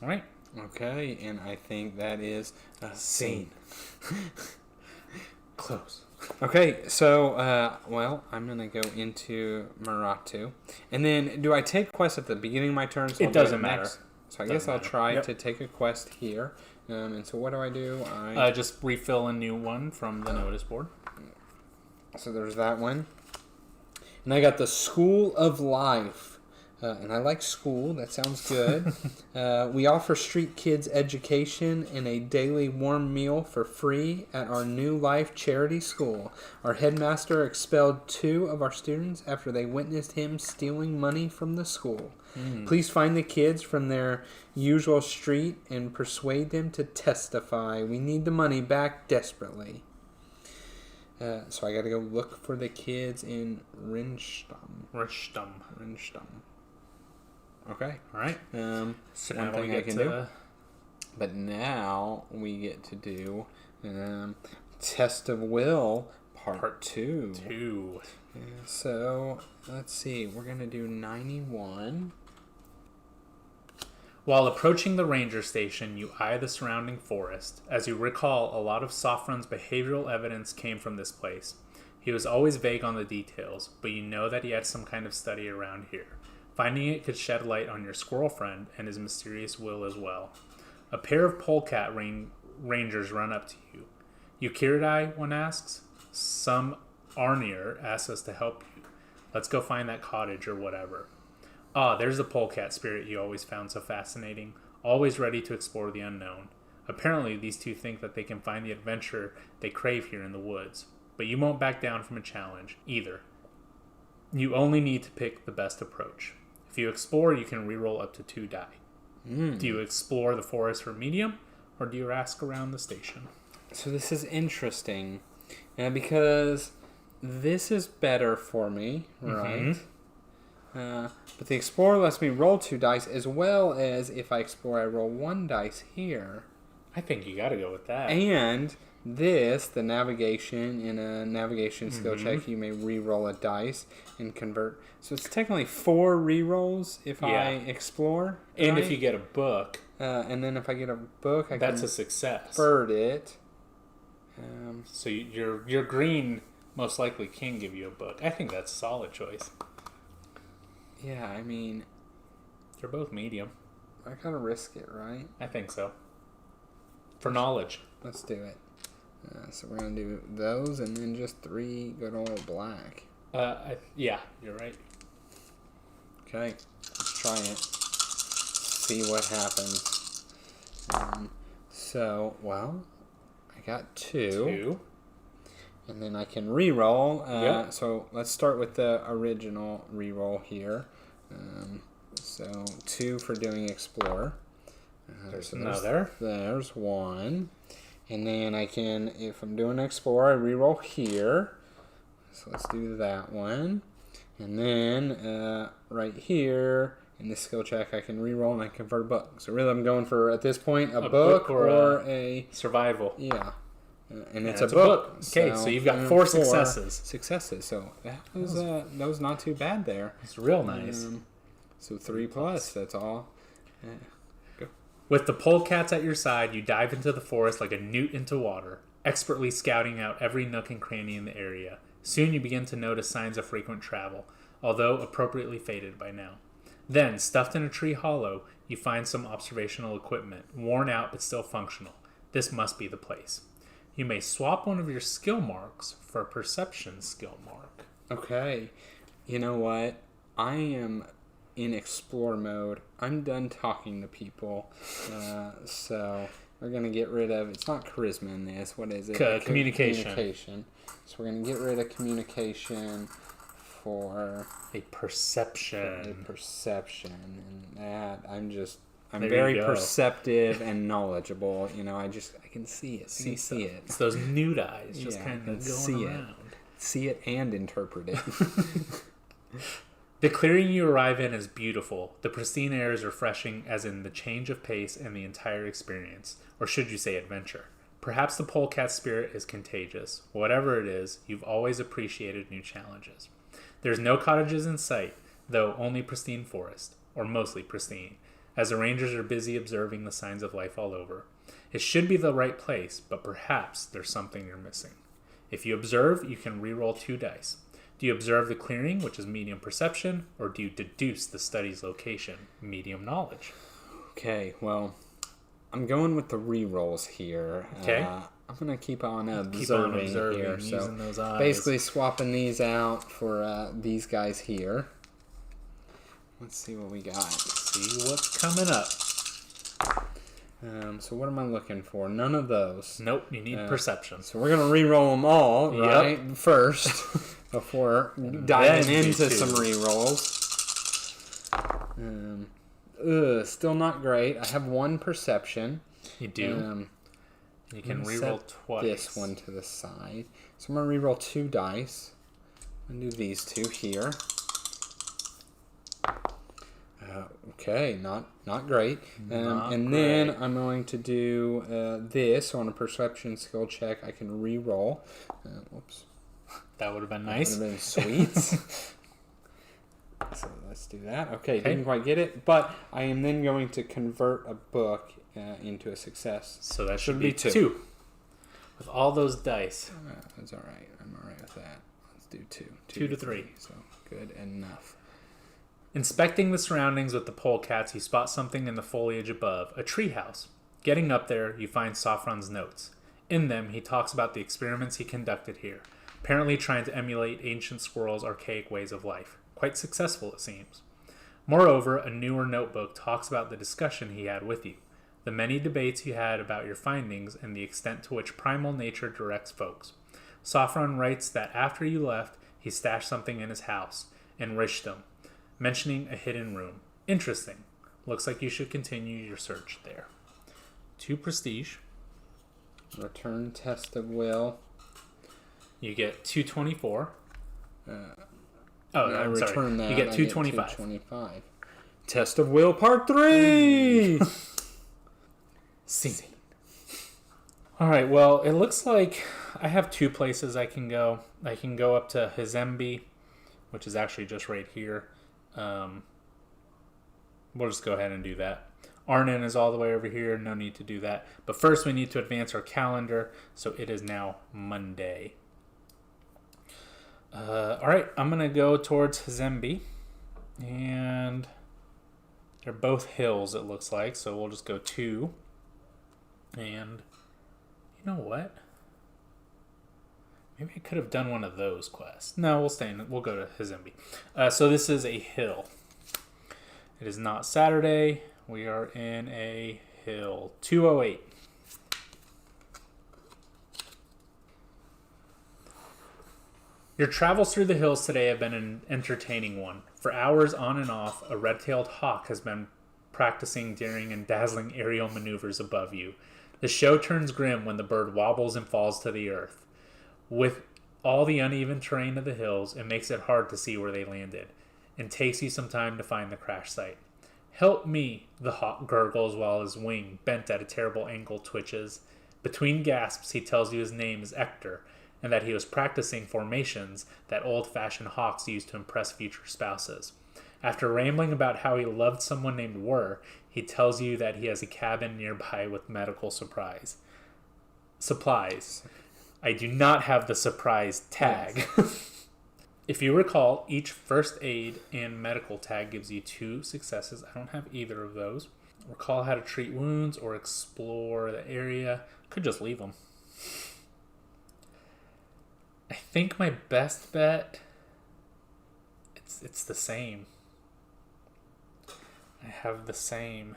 Alright. Okay, and I think that is a scene. Close. Okay, so, I'm going to go into Muratu. And then, do I take quests at the beginning of my turn? So It doesn't matter. So I guess I'll try to take a quest here. And so what do I do? Just refill a new one from the notice board. So there's that one. And I got the School of Life. And I like school. That sounds good. We offer street kids education and a daily warm meal for free at our New Life charity school. Our headmaster expelled 2 of our students after they witnessed him stealing money from the school. Please find the kids from their usual street and persuade them to testify. We need the money back desperately. So I got to go look for the kids in Rinstum. Okay. All right. So one thing I can do. But now we get to do Test of Will Part 2. So let's see. We're going to do 91. While approaching the ranger station, you eye the surrounding forest. As you recall, a lot of Sofron's behavioral evidence came from this place. He was always vague on the details, but you know that he had some kind of study around here. Finding it could shed light on your squirrel friend and his mysterious will as well. A pair of polecat rangers run up to you. Yukiridai, one asks. Some Arnir asks us to help you. Let's go find that cottage or whatever. Ah, there's the polecat spirit you always found so fascinating, always ready to explore the unknown. Apparently, these two think that they can find the adventure they crave here in the woods. But you won't back down from a challenge, either. You only need to pick the best approach. If you explore, you can reroll up to 2 die. Do you explore the forest for medium, or do you ask around the station? So this is interesting, because this is better for me, right? But the explorer lets me roll 2 dice, as well as if I explore, I roll 1 dice here. I think you got to go with that. And this, the navigation, in a navigation skill check, you may re-roll a dice and convert. So it's technically 4 re-rolls if I explore. And right? if you get a book. And then if I get a book, I that's can a success. convert it. So your green most likely can give you a book. I think that's a solid choice. Yeah, I mean... They're both medium. I gotta risk it, right? I think so. For knowledge. Let's do it. So we're going to do those and then just 3 good old black. Yeah, you're right. Okay, let's try it. See what happens. I got 2. And then I can re-roll. So let's start with the original re-roll here. So 2 for doing Explorer. There's another. There's 1. And then I can, if I'm doing Explorer, I re-roll here. So let's do that one. And then right here, in this skill check, I can re-roll and I convert a book. So really I'm going for, at this point, a book or a... Survival. Yeah. And it's a book. Okay, so you've got 4 successes. So that was not too bad there. It's real nice. So 3 plus, that's all. Go. With the polecats at your side, you dive into the forest like a newt into water, expertly scouting out every nook and cranny in the area. Soon you begin to notice signs of frequent travel, although appropriately faded by now. Then, stuffed in a tree hollow, you find some observational equipment, worn out but still functional. This must be the place. You may swap one of your skill marks for a perception skill mark. Okay. You know what? I am in explore mode. I'm done talking to people. So we're going to get rid of, it's not charisma in this. What is it? Communication. So we're going to get rid of communication for a perception. And that, I'm There very you go. perceptive and knowledgeable. You know, I can see it. See it. It's those nude eyes just kind of going see around. See it and interpret it. The clearing you arrive in is beautiful. The pristine air is refreshing, as in the change of pace and the entire experience. Or should you say adventure? Perhaps the polecat spirit is contagious. Whatever it is, you've always appreciated new challenges. There's no cottages in sight, though only pristine forest, or mostly pristine, as the rangers are busy observing the signs of life all over. It should be the right place, but perhaps there's something you're missing. If you observe, you can reroll 2 dice. Do you observe the clearing, which is medium perception, or do you deduce the study's location, medium knowledge? Okay, well, I'm going with the re-rolls here. Okay. I'm going to keep on observing here. So using those eyes. basically swapping these out for these guys here. Let's see what we got. See what's coming up. So what am I looking for? None of those. Nope, you need perception. So we're going to re-roll them all, Yep. right? First, before diving into some re-rolls. Still not great. I have 1 perception. You do. You can re-roll twice. This one to the side. So I'm going to re-roll 2 dice. I'm going to do these 2 here. Okay, not great. And then I'm going to do this on a perception skill check. I can re-roll. Whoops. That would have been nice. That would have been sweet. So let's do that. Okay, didn't quite get it. But I am then going to convert a book into a success. So that should be 2. With all those dice. That's all right. I'm all right with that. Let's do 2. 2 to 3. So good enough. Inspecting the surroundings with the polecats, you spot something in the foliage above, a treehouse. Getting up there, you find Saffron's notes. In them, he talks about the experiments he conducted here, apparently trying to emulate ancient squirrels' archaic ways of life. Quite successful, it seems. Moreover, a newer notebook talks about the discussion he had with you, the many debates you had about your findings, and the extent to which primal nature directs folks. Saffron writes that after you left, he stashed something in his house, enriched them, mentioning a hidden room. Interesting. Looks like you should continue your search there. 2 prestige. Return test of will. You get 224. I return that. You get I 225. 225. Test of will part 3. Scene. All right. Well, it looks like I have 2 places I can go. I can go up to Hizembe, which is actually just right here. We'll just go ahead and do that. Arnon is all the way over here. No need to do that. But first we need to advance our calendar. So it is now Monday. All right. I'm going to go towards Hizembe. And they're both hills, it looks like. So we'll just go 2. And you know what? Maybe I could have done one of those quests. No, we'll go to Hizembe. So this is a hill. It is not Saturday. We are in a hill. 208. Your travels through the hills today have been an entertaining one. For hours on and off, a red-tailed hawk has been practicing daring and dazzling aerial maneuvers above you. The show turns grim when the bird wobbles and falls to the earth. With all the uneven terrain of the hills, it makes it hard to see where they landed, and takes you some time to find the crash site. Help me, the hawk gurgles while his wing, bent at a terrible angle, twitches. Between gasps, he tells you his name is Ector, and that he was practicing formations that old-fashioned hawks used to impress future spouses. After rambling about how he loved someone named Whir, he tells you that he has a cabin nearby with medical supplies. Supplies. I do not have the surprise tag. If you recall, each first aid and medical tag gives you 2 successes. I don't have either of those. Recall how to treat wounds or explore the area. Could just leave them. I think my best bet, it's the same. have the same.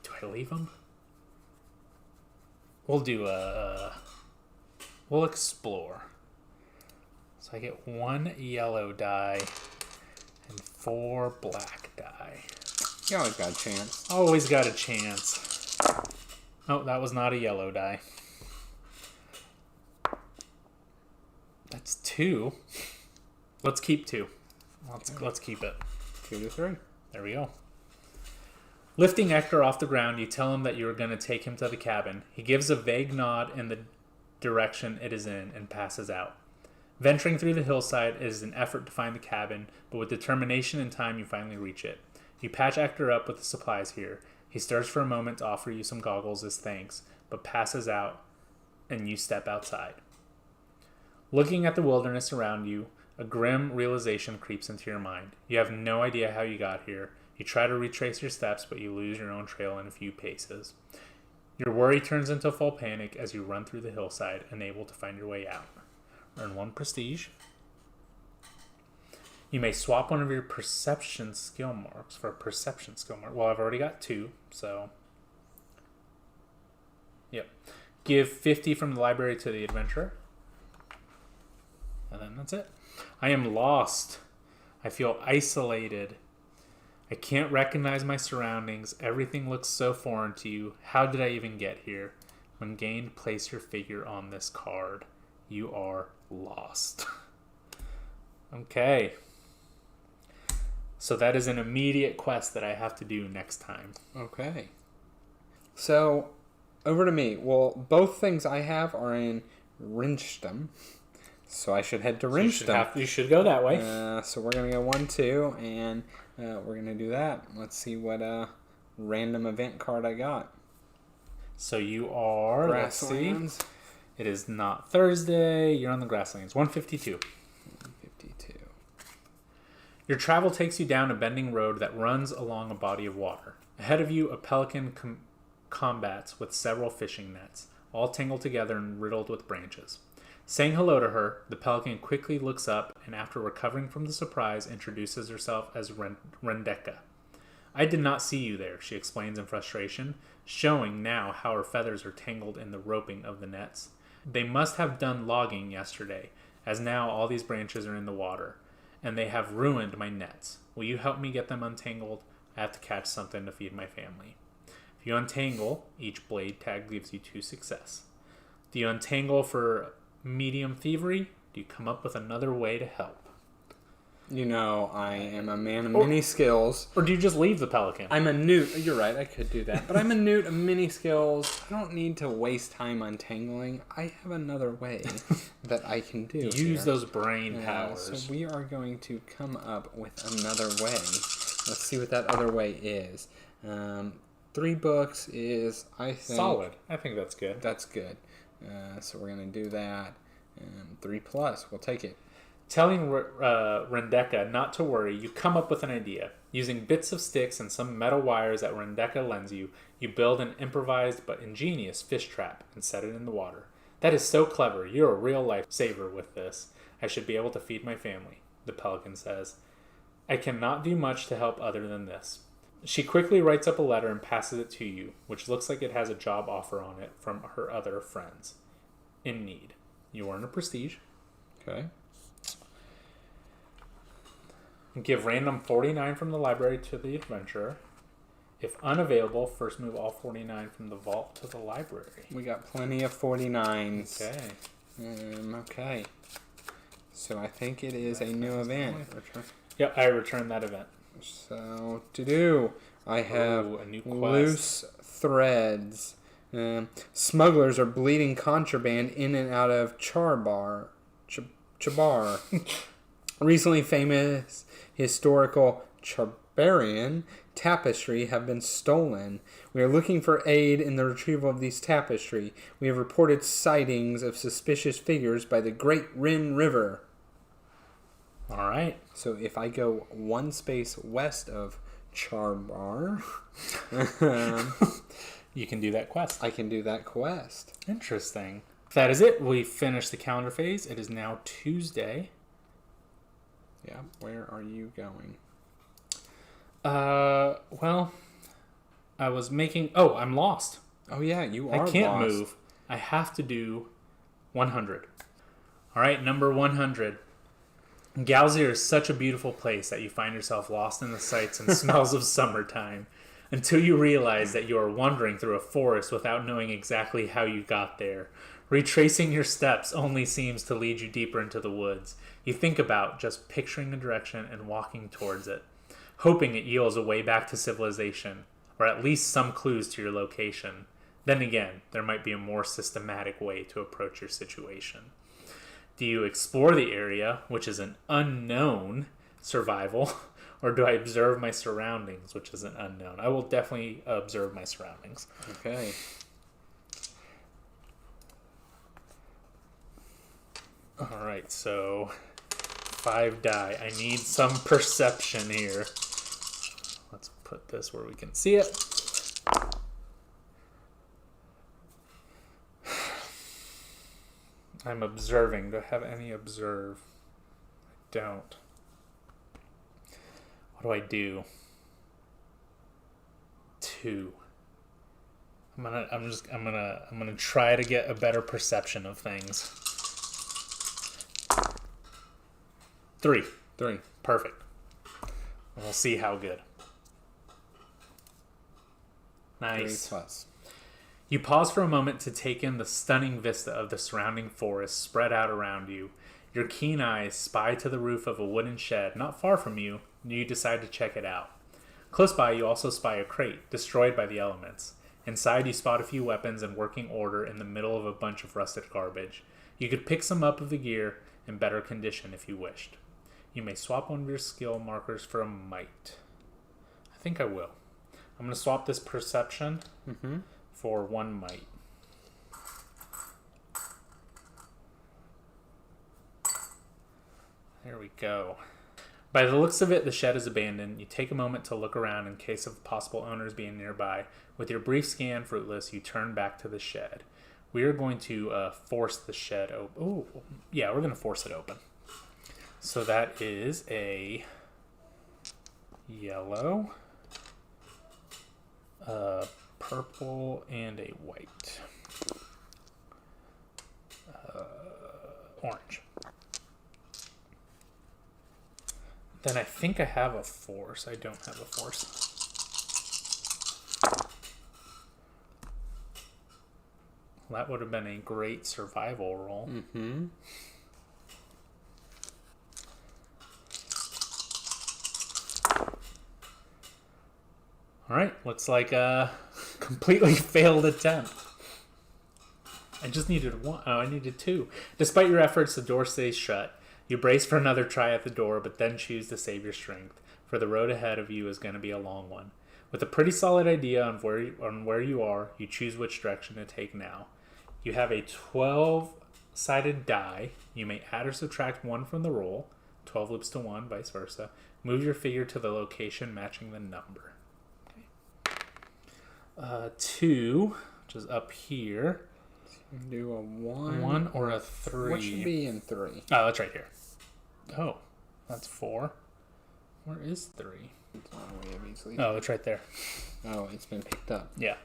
Do I leave them? We'll do we'll explore. So I get 1 yellow die and 4 black die. You always got a chance. Always got a chance. Oh, that was not a yellow die. That's 2. Let's keep 2. Let's keep it. 2 to 3. There we go. Lifting Hector off the ground, you tell him that you are going to take him to the cabin. He gives a vague nod in the direction it is in and passes out. Venturing through the hillside, it is an effort to find the cabin, but with determination and time, you finally reach it. You patch Hector up with the supplies here. He stirs for a moment to offer you some goggles as thanks, but passes out, and you step outside. Looking at the wilderness around you, a grim realization creeps into your mind. You have no idea how you got here. You try to retrace your steps, but you lose your own trail in a few paces. Your worry turns into full panic as you run through the hillside, unable to find your way out. Earn 1 prestige. You may swap one of your perception skill marks for a perception skill mark. Well, I've already got 2, so... Yep. Give 50 from the library to the adventurer. And then that's it. I am lost. I feel isolated. I can't recognize my surroundings. Everything looks so foreign to you. How did I even get here? When gained, place your figure on this card. You are lost. Okay. So that is an immediate quest that I have to do next time. Okay. So, over to me. Well, both things I have are in Rinstum. So I should head to Rinstum. You should go that way. So we're going to go 1, 2, and we're going to do that. Let's see what random event card I got. So you are... Grasslands. It is not Thursday. You're on the Grasslands. 152. 152. Your travel takes you down a bending road that runs along a body of water. Ahead of you, a pelican combats with several fishing nets, all tangled together and riddled with branches. Saying hello to her, the pelican quickly looks up and, after recovering from the surprise, introduces herself as Rendeka. I did not see you there, she explains in frustration, showing now how her feathers are tangled in the roping of the nets. They must have done logging yesterday, as now all these branches are in the water, and they have ruined my nets. Will you help me get them untangled? I have to catch something to feed my family. If you untangle, each blade tag gives you 2 success. Do you untangle for medium thievery? Do you come up with another way to help? You know, I am a man of many skills. Or do you just leave the pelican? I'm a newt. You're right, I could do that. But I'm a newt of many skills. I don't need to waste time untangling. I have another way that I can do. Use those brain powers. So we are going to come up with another way. Let's see what that other way is. 3 books is, I think... Solid. I think that's good. That's good. So we're going to do that. 3 plus. We'll take it. Telling Rendeka not to worry, you come up with an idea. Using bits of sticks and some metal wires that Rendeka lends you, you build an improvised but ingenious fish trap and set it in the water. That is so clever. You're a real lifesaver with this. I should be able to feed my family, the pelican says. I cannot do much to help other than this. She quickly writes up a letter and passes it to you, which looks like it has a job offer on it from her other friends in need. You earn a prestige. Okay. Give random 49 from the library to the adventurer. If unavailable, first move all 49 from the vault to the library. We got plenty of 49s. Okay. Okay. So I think it is a new event. Yep, I returned that event. So, to do, I have a new quest. Loose threads. Smugglers are bleeding contraband in and out of Chabar. Recently famous historical Charbarian tapestry have been stolen. We are looking for aid in the retrieval of these tapestry. We have reported sightings of suspicious figures by the Great Rin River. All right. So if I go 1 space west of Charbar, you can do that quest. I can do that quest. Interesting. That is it. We finished the calendar phase. It is now Tuesday. Yeah, where are you going? Well, I was making... Oh, I'm lost. Oh, yeah, you are I can't lost. move. I have to do 100. All right, number 100. GALZYR is such a beautiful place that you find yourself lost in the sights and smells of summertime until you realize that you are wandering through a forest without knowing exactly how you got there. Retracing your steps only seems to lead you deeper into the woods. You think about just picturing a direction and walking towards it, hoping it yields a way back to civilization, or at least some clues to your location. Then again, there might be a more systematic way to approach your situation. Do you explore the area, which is an unknown survival, or do I observe my surroundings, which is an unknown? I will definitely observe my surroundings. Okay. All right, so 5 die. I need some perception here. Let's put this where we can see it. I'm observing. Do I have any observe? I don't. What do I do? 2. I'm gonna try to get a better perception of things. 3. Perfect. We'll see how good. Nice. 3 plus. You pause for a moment to take in the stunning vista of the surrounding forest spread out around you. Your keen eyes spy to the roof of a wooden shed not far from you, and you decide to check it out. Close by, you also spy a crate, destroyed by the elements. Inside, you spot a few weapons in working order in the middle of a bunch of rusted garbage. You could pick some up of the gear in better condition if you wished. You may swap one of your skill markers for a might. I think I will. I'm going to swap this perception for 1 might. There we go. By the looks of it, the shed is abandoned. You take a moment to look around in case of possible owners being nearby. With your brief scan fruitless, you turn back to the shed. We are going to force the shed open. Oh, yeah, we're going to force it open. So that is a yellow, purple, and a white. Orange. Then I think I have a force. I don't have a force. Well, that would have been a great survival roll. Mm-hmm. All right, looks like a completely failed attempt. I just needed 1. Oh, I needed 2. Despite your efforts, the door stays shut. You brace for another try at the door, but then choose to save your strength, for the road ahead of you is going to be a long one. With a pretty solid idea on where you are, you choose which direction to take now. You have a 12-sided die. You may add or subtract 1 from the roll. 12 loops to 1, vice versa. Move your figure to the location matching the number. 2, which is up here. So you can do a 1. 1 or a 3. What should be in 3? Oh, that's right here. Oh, that's 4. Where is 3? It's on the way of easily. Oh, it's right there. Oh, it's been picked up. Yeah.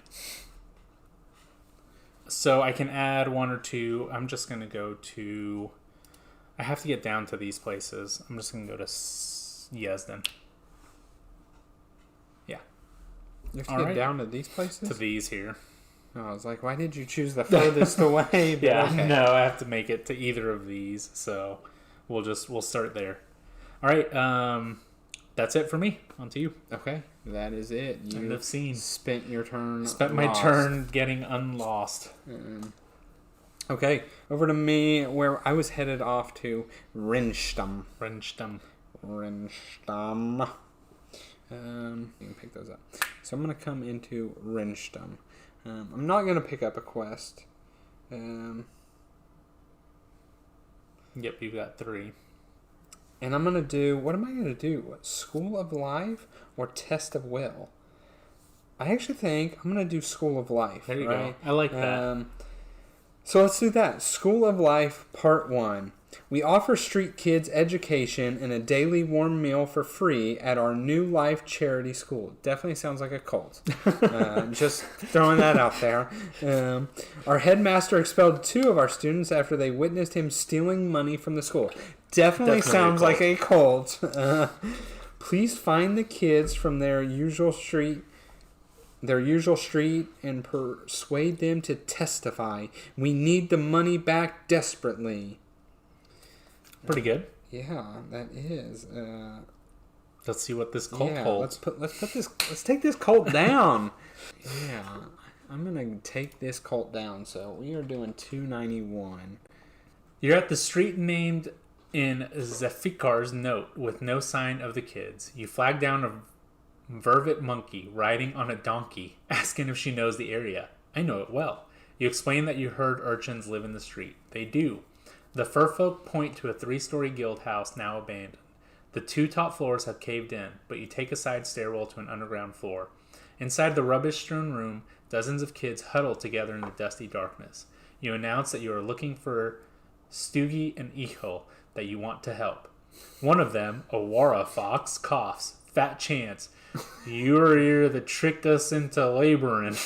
So I can add 1 or 2. I'm just going to go to... I have to get down to these places. I'm just going to go to Yezden. Yeah. You have to All get right. down to these places? To these here. Oh, I was like, why did you choose the furthest away? But Yeah, okay. no, I have to make it to either of these. So we'll start there. All right. That's it for me. On to you. Okay, that is it. You End of scene. spent your turn. Spent my turn getting unlost. Okay, over to me, where I was headed off to Rinstum. You can pick those up. So I'm going to come into Rinstum. I'm not going to pick up a quest. Yep, you've got 3. And I'm going to do... What am I going to do? What, School of Life or Test of Will? I actually think I'm going to do School of Life. There you right? go. I like that. So let's do that. School of Life, Part 1. We offer street kids education and a daily warm meal for free at our New Life charity school. Definitely sounds like a cult. Just throwing that out there. Our headmaster expelled 2 of our students after they witnessed him stealing money from the school. Definitely sounds like a cult. Please find the kids from their usual street and persuade them to testify. We need the money back desperately. Pretty good. Yeah, that is. Let's see what this cult holds. Let's take this cult down. Yeah, I'm gonna take this cult down. So we are doing 291. You're at the street named in Zefikar's note with no sign of the kids. You flag down a vervet monkey riding on a donkey, asking if she knows the area. I know it well. You explain that you heard urchins live in the street. They do. The furfolk point to a 3-story guild house now abandoned. The 2 top floors have caved in, but you take a side stairwell to an underground floor. Inside the rubbish-strewn room, dozens of kids huddle together in the dusty darkness. You announce that you are looking for Stuggy and Ihol, that you want to help. One of them, a Wara fox, coughs. Fat chance. You're here to trick us into laboring.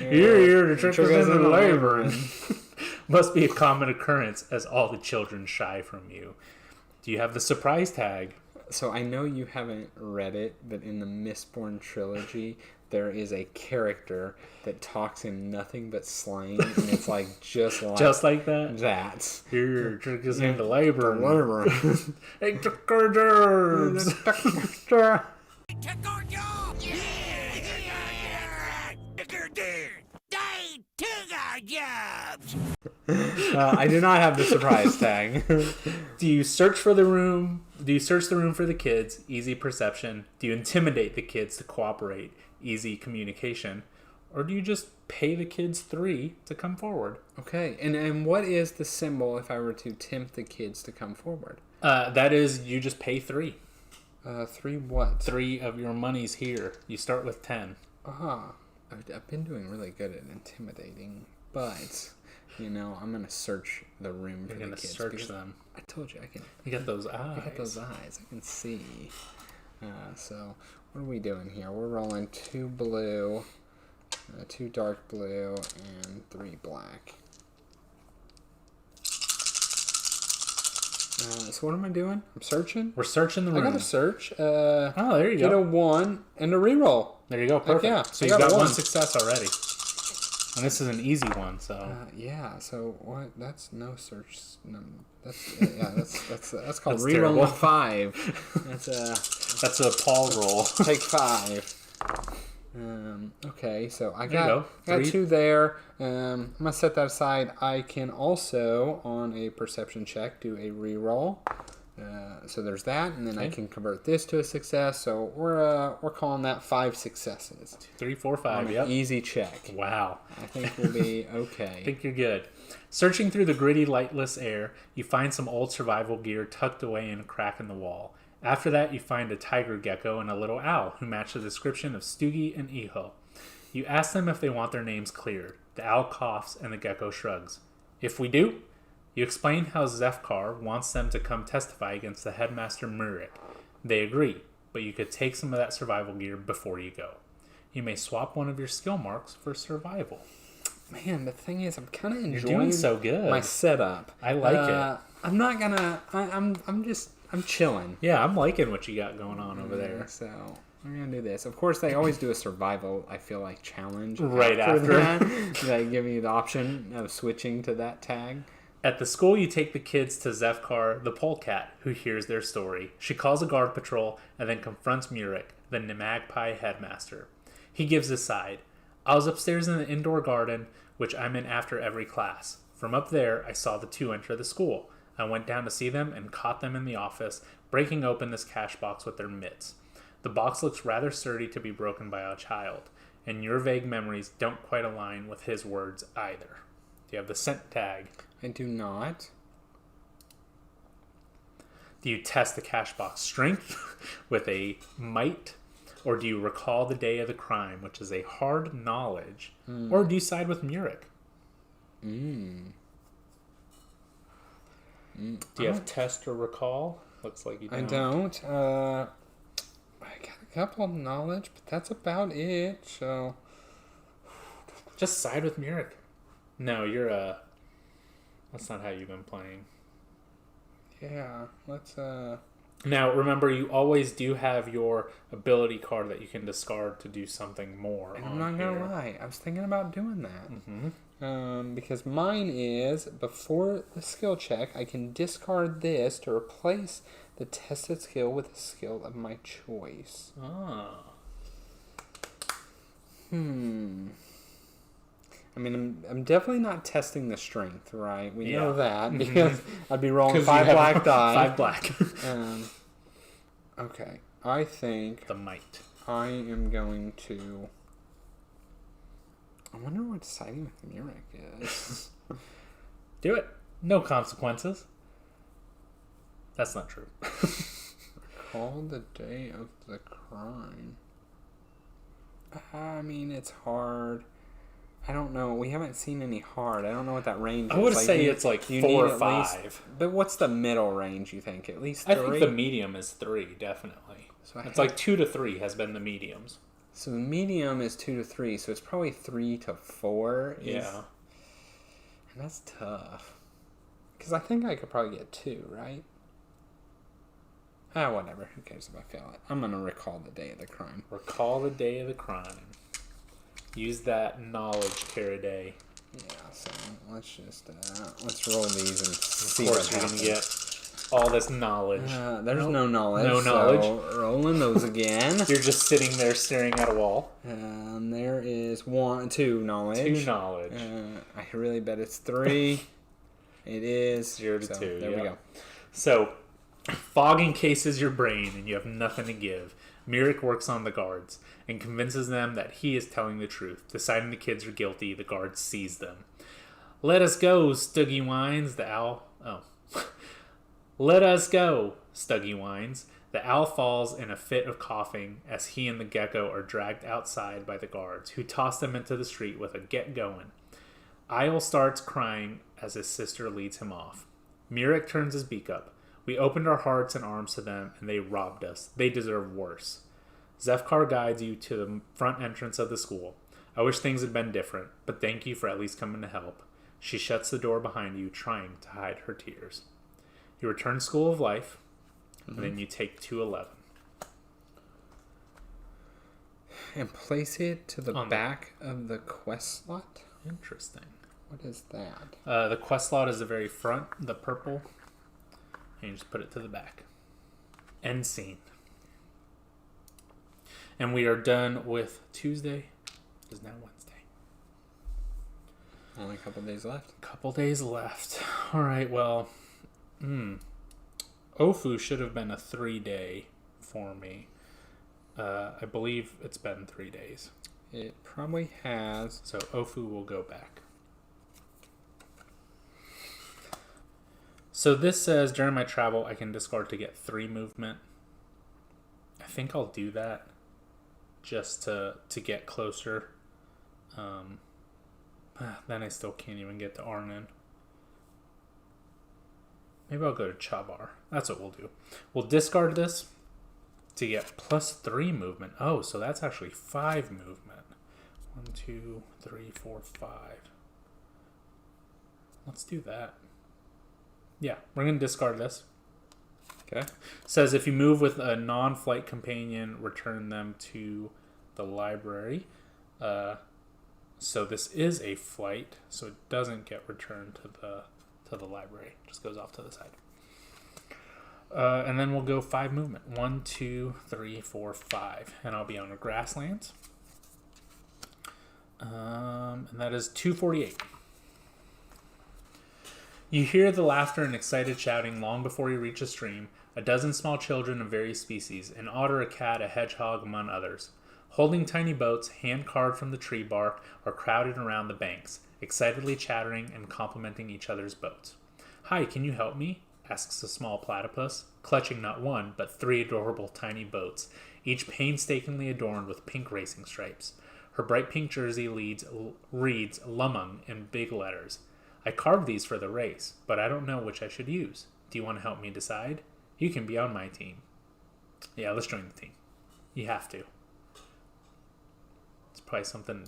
You're here to trick us into laboring. Must be a common occurrence as all the children shy from you. Do you have the surprise tag? So I know you haven't read it, but in the Mistborn trilogy, there is a character that talks in nothing but slang, and it's like just like that. That. Here, trick us into laboring. They took our jobs. Took our jobs! They took our jobs! I do not have the surprise tag. Do you search the room for the kids? Easy perception. Do you intimidate the kids to cooperate? Easy communication. Or do you just pay the kids 3 to come forward? Okay, and what is the symbol if I were to tempt the kids to come forward? That is, you just pay 3. 3 what? 3 of your money's here. You start with 10. I've been doing really good at intimidating, but I'm gonna search the room for the kids. You're gonna search them. I told you I can. You got those eyes. I got those eyes. I can see. So what are we doing here? We're rolling 2 blue, 2 dark blue, and 3 black. So what am I doing? I'm searching? We're searching the room. I gotta search. There you get go. a 1 and a reroll. There you go. Perfect. Yeah, so you've got 1 success already. And this is an easy one, so. Yeah. So what? That's no search. No, that's called That's reroll terrible. with 5. That's a Paul roll. Take 5. Okay, so I got 3. 2 there. I'm gonna set that aside. I can also, on a perception check, do a reroll. So there's that, and then I can convert this to a success. So we're calling that 5 successes. 2, 3, 4, 5. Yep. Easy check. Wow. I think we'll be okay. I think you're good. Searching through the gritty, lightless air, you find some old survival gear tucked away in a crack in the wall. After that, you find a tiger gecko and a little owl who match the description of Stuggy and Ihol. You ask them if they want their names cleared. The owl coughs and the gecko shrugs. If we do, you explain how Zefkar wants them to come testify against the headmaster Murik. They agree, but you could take some of that survival gear before you go. You may swap one of your skill marks for survival. Man, the thing is, I'm kind of enjoying You're doing so good. my setup. I like it. I'm not gonna. I'm chilling. Yeah, I'm liking what you got going on over there. So we're gonna do this. Of course, they always do a survival, I feel like, challenge Right after. that. They give me the option of switching to that tag. At the school, you take the kids to Zefkar, the polecat, who hears their story. She calls a guard patrol and then confronts Murik, the magpie headmaster. He gives his side. I was upstairs in the indoor garden, which I'm in after every class. From up there, I saw the 2 enter the school. I went down to see them and caught them in the office, breaking open this cash box with their mitts. The box looks rather sturdy to be broken by a child, and your vague memories don't quite align with his words either. Do you have the scent tag? I do not. Do you test the cash box strength with a might? Or do you recall the day of the crime, which is a hard knowledge? Or do you side with Murik? Do you have test or recall? Looks like you don't. I don't. I got a couple of knowledge, but that's about it. So Just side with Murik. No, you're that's not how you've been playing. yeah, let's Now, remember, you always do have your ability card that you can discard to do something more. And I'm not gonna lie, I was thinking about doing that. Mm-hmm. Because mine is, before the skill check, I can discard this to replace the tested skill with a skill of my choice. Ah. I mean, I'm definitely not testing the strength, right? We Yeah. know that, because I'd be rolling 5 you have black die. 5 black. Okay, I think The might. I am going to... I wonder what siding with Murik is. Do it. No consequences. That's not true. Recall the day of the crime. I mean, it's hard. I don't know. We haven't seen any hard. I don't know what that range is. I would say it's like 4 or 5. But what's the middle range, you think? At least 3? I think the medium is 3, definitely. So it's like 2 to 3 has been the mediums. So the medium is 2 to 3, so it's probably 3 to 4. Yeah. And that's tough. Because I think I could probably get 2, right? Whatever. Who cares if I fail it? I'm going to recall the day of the crime. Recall the day of the crime. Use that knowledge Faraday. Yeah, so let's just let's roll these and see Of what course, you're happens. going to get all this knowledge. There's no knowledge. No knowledge. So rolling those again. You're just sitting there staring at a wall. There is 2 knowledge. 2 knowledge. I really bet it's 3. It is 0 to 2. There we go. So, fog encases your brain and you have nothing to give. Murik works on the guards and convinces them that he is telling the truth. Deciding the kids are guilty, the guards seize them. Let us go, Stuggy whines. The owl... Oh. Let us go, Stuggy whines. The owl falls in a fit of coughing as he and the gecko are dragged outside by the guards, who toss them into the street with a get going. Isle starts crying as his sister leads him off. Murik turns his beak up. We opened our hearts and arms to them, and they robbed us. They deserve worse. Zefkar guides you to the front entrance of the school. I wish things had been different, but thank you for at least coming to help. She shuts the door behind you, trying to hide her tears. You return School of Life, and then you take 211. And place it to the back of the quest slot? Interesting. What is that? The quest slot is the very front, the purple. And you just put it to the back. End scene. And we are done with Tuesday. It is now Wednesday. Only a couple days left. Couple days left. All right, well, Ofu should have been a 3-day for me. I believe it's been 3 days. It probably has. So Ofu will go back. So this says, during my travel, I can discard to get 3 movement. I think I'll do that just to get closer. Then I still can't even get to Arnon. Maybe I'll go to Chabar. That's what we'll do. We'll discard this to get +3 movement. Oh, so that's actually 5 movement. 1, 2, 3, 4, 5. Let's do that. Yeah, we're going to discard this. Okay. Says if you move with a non-flight companion, return them to the library. So this is a flight, so it doesn't get returned to the library. It just goes off to the side. And then we'll go 5 movement. 1, 2, 3, 4, 5. And I'll be on a grasslands. And that is 248. You hear the laughter and excited shouting long before you reach a stream. A dozen small children of various species, an otter, a cat, a hedgehog, among others, holding tiny boats, hand carved from the tree bark, are crowded around the banks, excitedly chattering and complimenting each other's boats. "Hi, can you help me?" asks a small platypus, clutching not 1, but 3 adorable tiny boats, each painstakingly adorned with pink racing stripes. Her bright pink jersey reads Lumung in big letters. I carved these for the race, but I don't know which I should use. Do you want to help me decide? You can be on my team. Yeah, let's join the team. You have to. It's probably something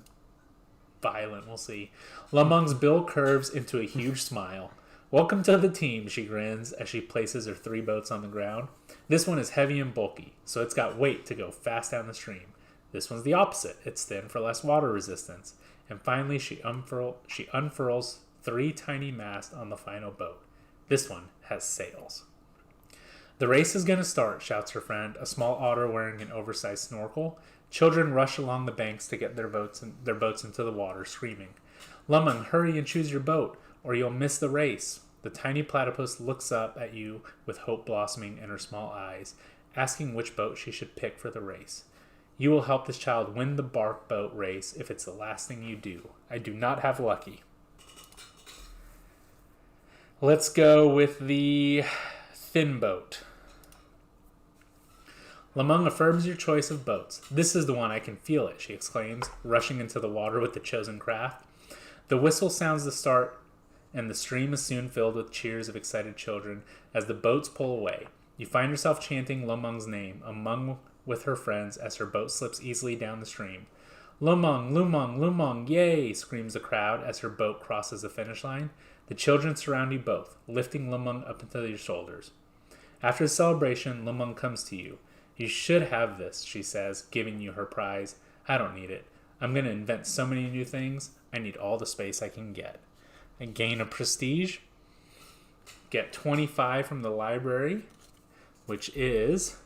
violent. We'll see. Lemong's bill curves into a huge smile. Welcome to the team, she grins as she places her 3 boats on the ground. This one is heavy and bulky, so it's got weight to go fast down the stream. This one's the opposite. It's thin for less water resistance. And finally, she unfurls 3 tiny masts on the final boat. This one has sails. The race is going to start, shouts her friend, a small otter wearing an oversized snorkel. Children rush along the banks to get their boats into the water, screaming, Lemong, hurry and choose your boat, or you'll miss the race. The tiny platypus looks up at you with hope blossoming in her small eyes, asking which boat she should pick for the race. You will help this child win the bark boat race if it's the last thing you do. I do not have lucky. Let's go with the thin boat. Lemong affirms your choice of boats. This is the one, I can feel it, she exclaims, rushing into the water with the chosen craft. The whistle sounds the start, and the stream is soon filled with cheers of excited children as the boats pull away. You find yourself chanting Lemong's name among with her friends as her boat slips easily down the stream. Lemong, Lumong, Lumong, yay, screams the crowd as her boat crosses the finish line. The children surround you both, lifting Lemong up into your shoulders. After the celebration, Lemong comes to you. You should have this, she says, giving you her prize. I don't need it. I'm going to invent so many new things. I need all the space I can get. And gain a prestige. Get 25 from the library, which is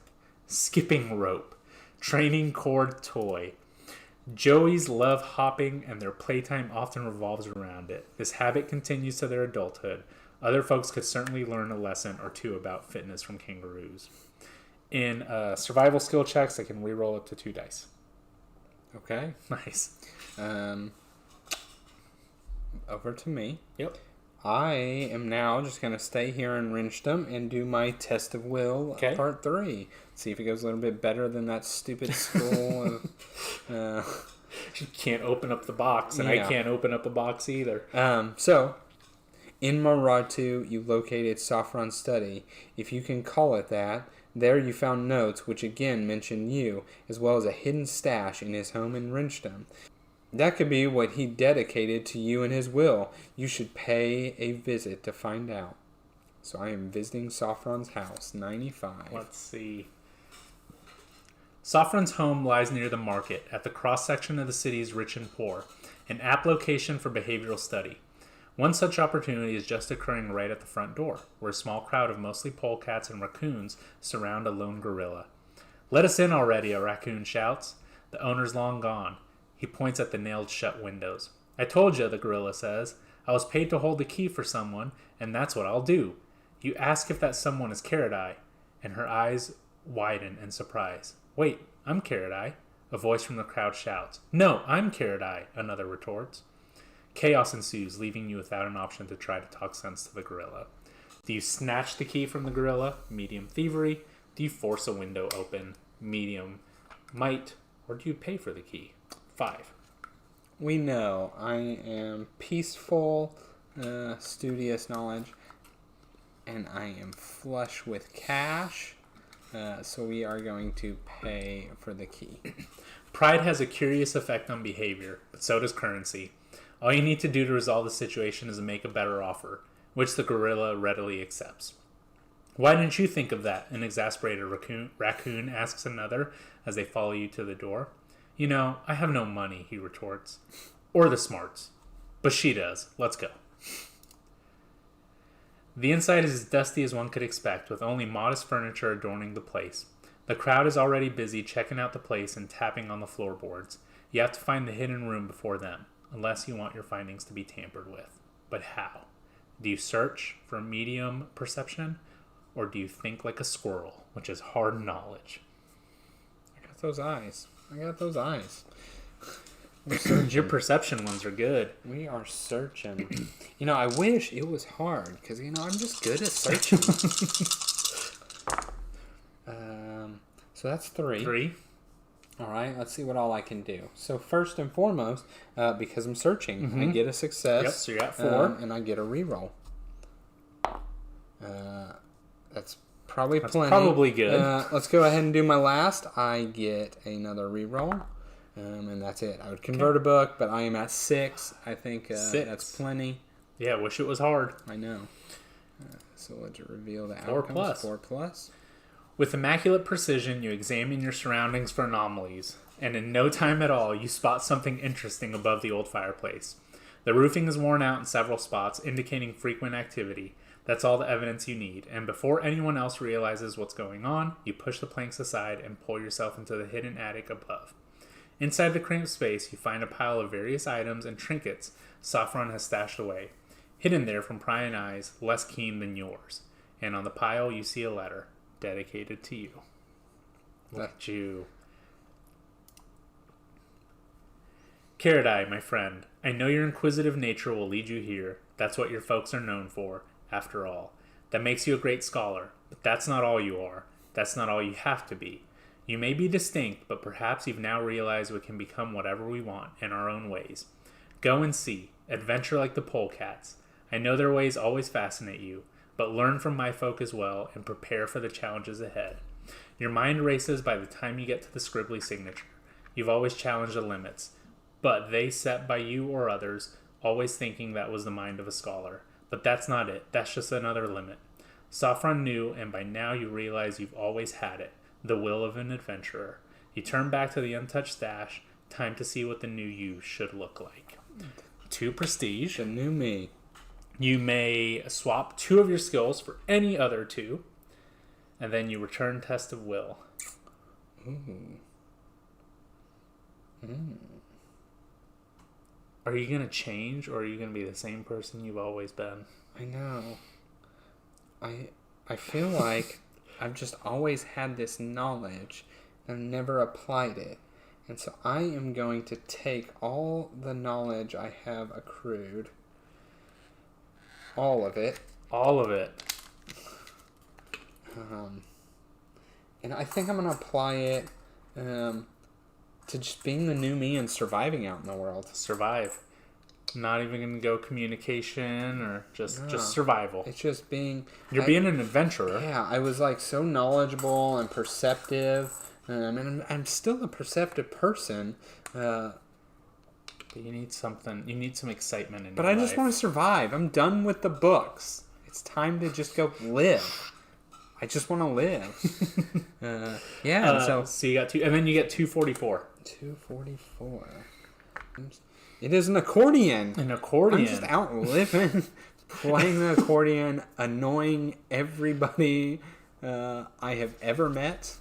skipping rope, training cord toy. Joeys love hopping, and their playtime often revolves around it. This habit continues to their adulthood. Other folks could certainly learn a lesson or two about fitness from kangaroos. In survival skill checks, I can reroll up to 2 dice. Okay. Nice. Over to me. Yep. I am now just going to stay here in Wrenchdom and do my test of will, part 3. See if it goes a little bit better than that stupid school. You can't open up the box, and I can't open up a box either. So, in Maratu, you located Saffron's study. If you can call it that. There you found notes which again mention you, as well as a hidden stash in his home in Wrenchdom. That could be what he dedicated to you in his will. You should pay a visit to find out. So I am visiting Saffron's house, 95. Let's see. Saffron's home lies near the market, at the cross-section of the city's rich and poor, an apt location for behavioral study. One such opportunity is just occurring right at the front door, where a small crowd of mostly polecats and raccoons surround a lone gorilla. Let us in already, a raccoon shouts. The owner's long gone. He points at the nailed-shut windows. I told you, the gorilla says. I was paid to hold the key for someone, and that's what I'll do. You ask if that someone is Carrot Eye, and her eyes widen in surprise. Wait, I'm Carrot Eye, a voice from the crowd shouts. No, I'm Carrot Eye, another retorts. Chaos ensues, leaving you without an option to try to talk sense to the gorilla. Do you snatch the key from the gorilla? Medium thievery. Do you force a window open? Medium might. Or do you pay for the key? 5. We know I am peaceful, studious knowledge, and I am flush with cash. So we are going to pay for the key. Pride has a curious effect on behavior, but so does currency. All you need to do to resolve the situation is to make a better offer, which the gorilla readily accepts. Why didn't you think of that? An exasperated raccoon asks another as they follow you to the door. You know, I have no money, he retorts. Or the smarts. But she does. Let's go. The inside is as dusty as one could expect, with only modest furniture adorning the place. The crowd is already busy checking out the place and tapping on the floorboards. You have to find the hidden room before them, unless you want your findings to be tampered with. But how? Do you search for medium perception, or do you think like a squirrel, which is hard knowledge? I got those eyes. Your perception ones are good. We are searching. I wish it was hard, because, I'm just good at searching. So that's 3. 3. All right, let's see what all I can do. So first and foremost, because I'm searching, I get a success. Yep, so you got 4. And I get a reroll. That's probably That's plenty. probably good. Let's go ahead and do my last. I get another reroll, and that's it. I would convert a book, but I am at 6. I think 6. that's plenty. Yeah, wish it was hard. I know. So let's reveal the 4 outcomes. plus. 4 plus. With immaculate precision, you examine your surroundings for anomalies, and in no time at all, you spot something interesting above the old fireplace. The roofing is worn out in several spots, indicating frequent activity. That's all the evidence you need, and before anyone else realizes what's going on, you push the planks aside and pull yourself into the hidden attic above. Inside the cramped space, you find a pile of various items and trinkets Saffron has stashed away, hidden there from prying eyes less keen than yours. And on the pile, you see a letter dedicated to you. Look at you. Caradai, my friend, I know your inquisitive nature will lead you here. That's what your folks are known for, after all. That makes you a great scholar, but that's not all you are. That's not all you have to be. You may be distinct, but perhaps you've now realized we can become whatever we want in our own ways. Go and see. Adventure like the polecats. I know their ways always fascinate you, but learn from my folk as well and prepare for the challenges ahead. Your mind races by the time you get to the scribbly signature. You've always challenged the limits, but they set by you or others, always thinking that was the mind of a scholar. But that's not it. That's just another limit. Saffron knew, and by now you realize you've always had it, the will of an adventurer. You turn back to the untouched stash. Time to see what the new you should look like. 2 prestige. The new me. You may swap 2 of your skills for any other 2. And then you return test of will. Ooh. Are you going to change, or are you going to be the same person you've always been? I know. I feel like I've just always had this knowledge and never applied it. And so I am going to take all the knowledge I have accrued, all of it. All of it. And I think I'm going to apply it to just being the new me and surviving out in the world. Survive. Not even going to go communication or just survival. It's just being... You're being an adventurer. Yeah, I was like so knowledgeable and perceptive. And I'm still a perceptive person. But you need something. You need some excitement in But your I just life. want to survive. I'm done with the books. It's time to just go live. I just want to live. So you got 2, and then you get 244. 244. It is an accordion. An accordion. I'm just out living, playing the accordion, annoying everybody I have ever met.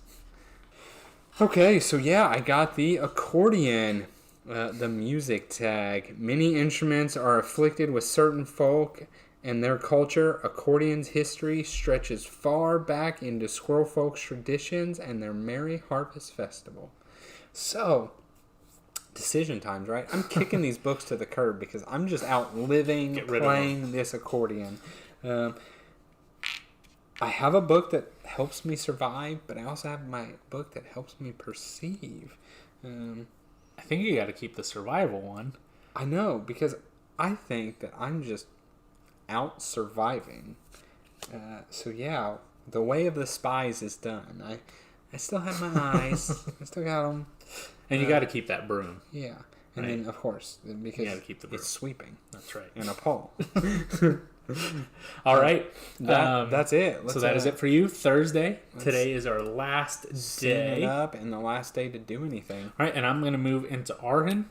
Okay, so yeah, I got the accordion, the music tag. Many instruments are afflicted with certain folk and their culture. Accordion's history stretches far back into squirrel folk's traditions and their merry harvest festival. So, decision times, right? I'm kicking these books to the curb because I'm just out living, playing this accordion. I have a book that helps me survive, but I also have my book that helps me perceive. I think you got to keep the survival one. I know, because I think that I'm just out surviving. So yeah, the way of the spies is done. I still have my eyes. I still got them. And you got to keep that broom. Yeah. And then, of course, because You gotta keep the broom. it's sweeping. That's right. And a pole. All right. That's it. So that is it for you. Thursday. Today is our last Set it day. up and the last day to do anything. All right, and I'm going to move into Arhan,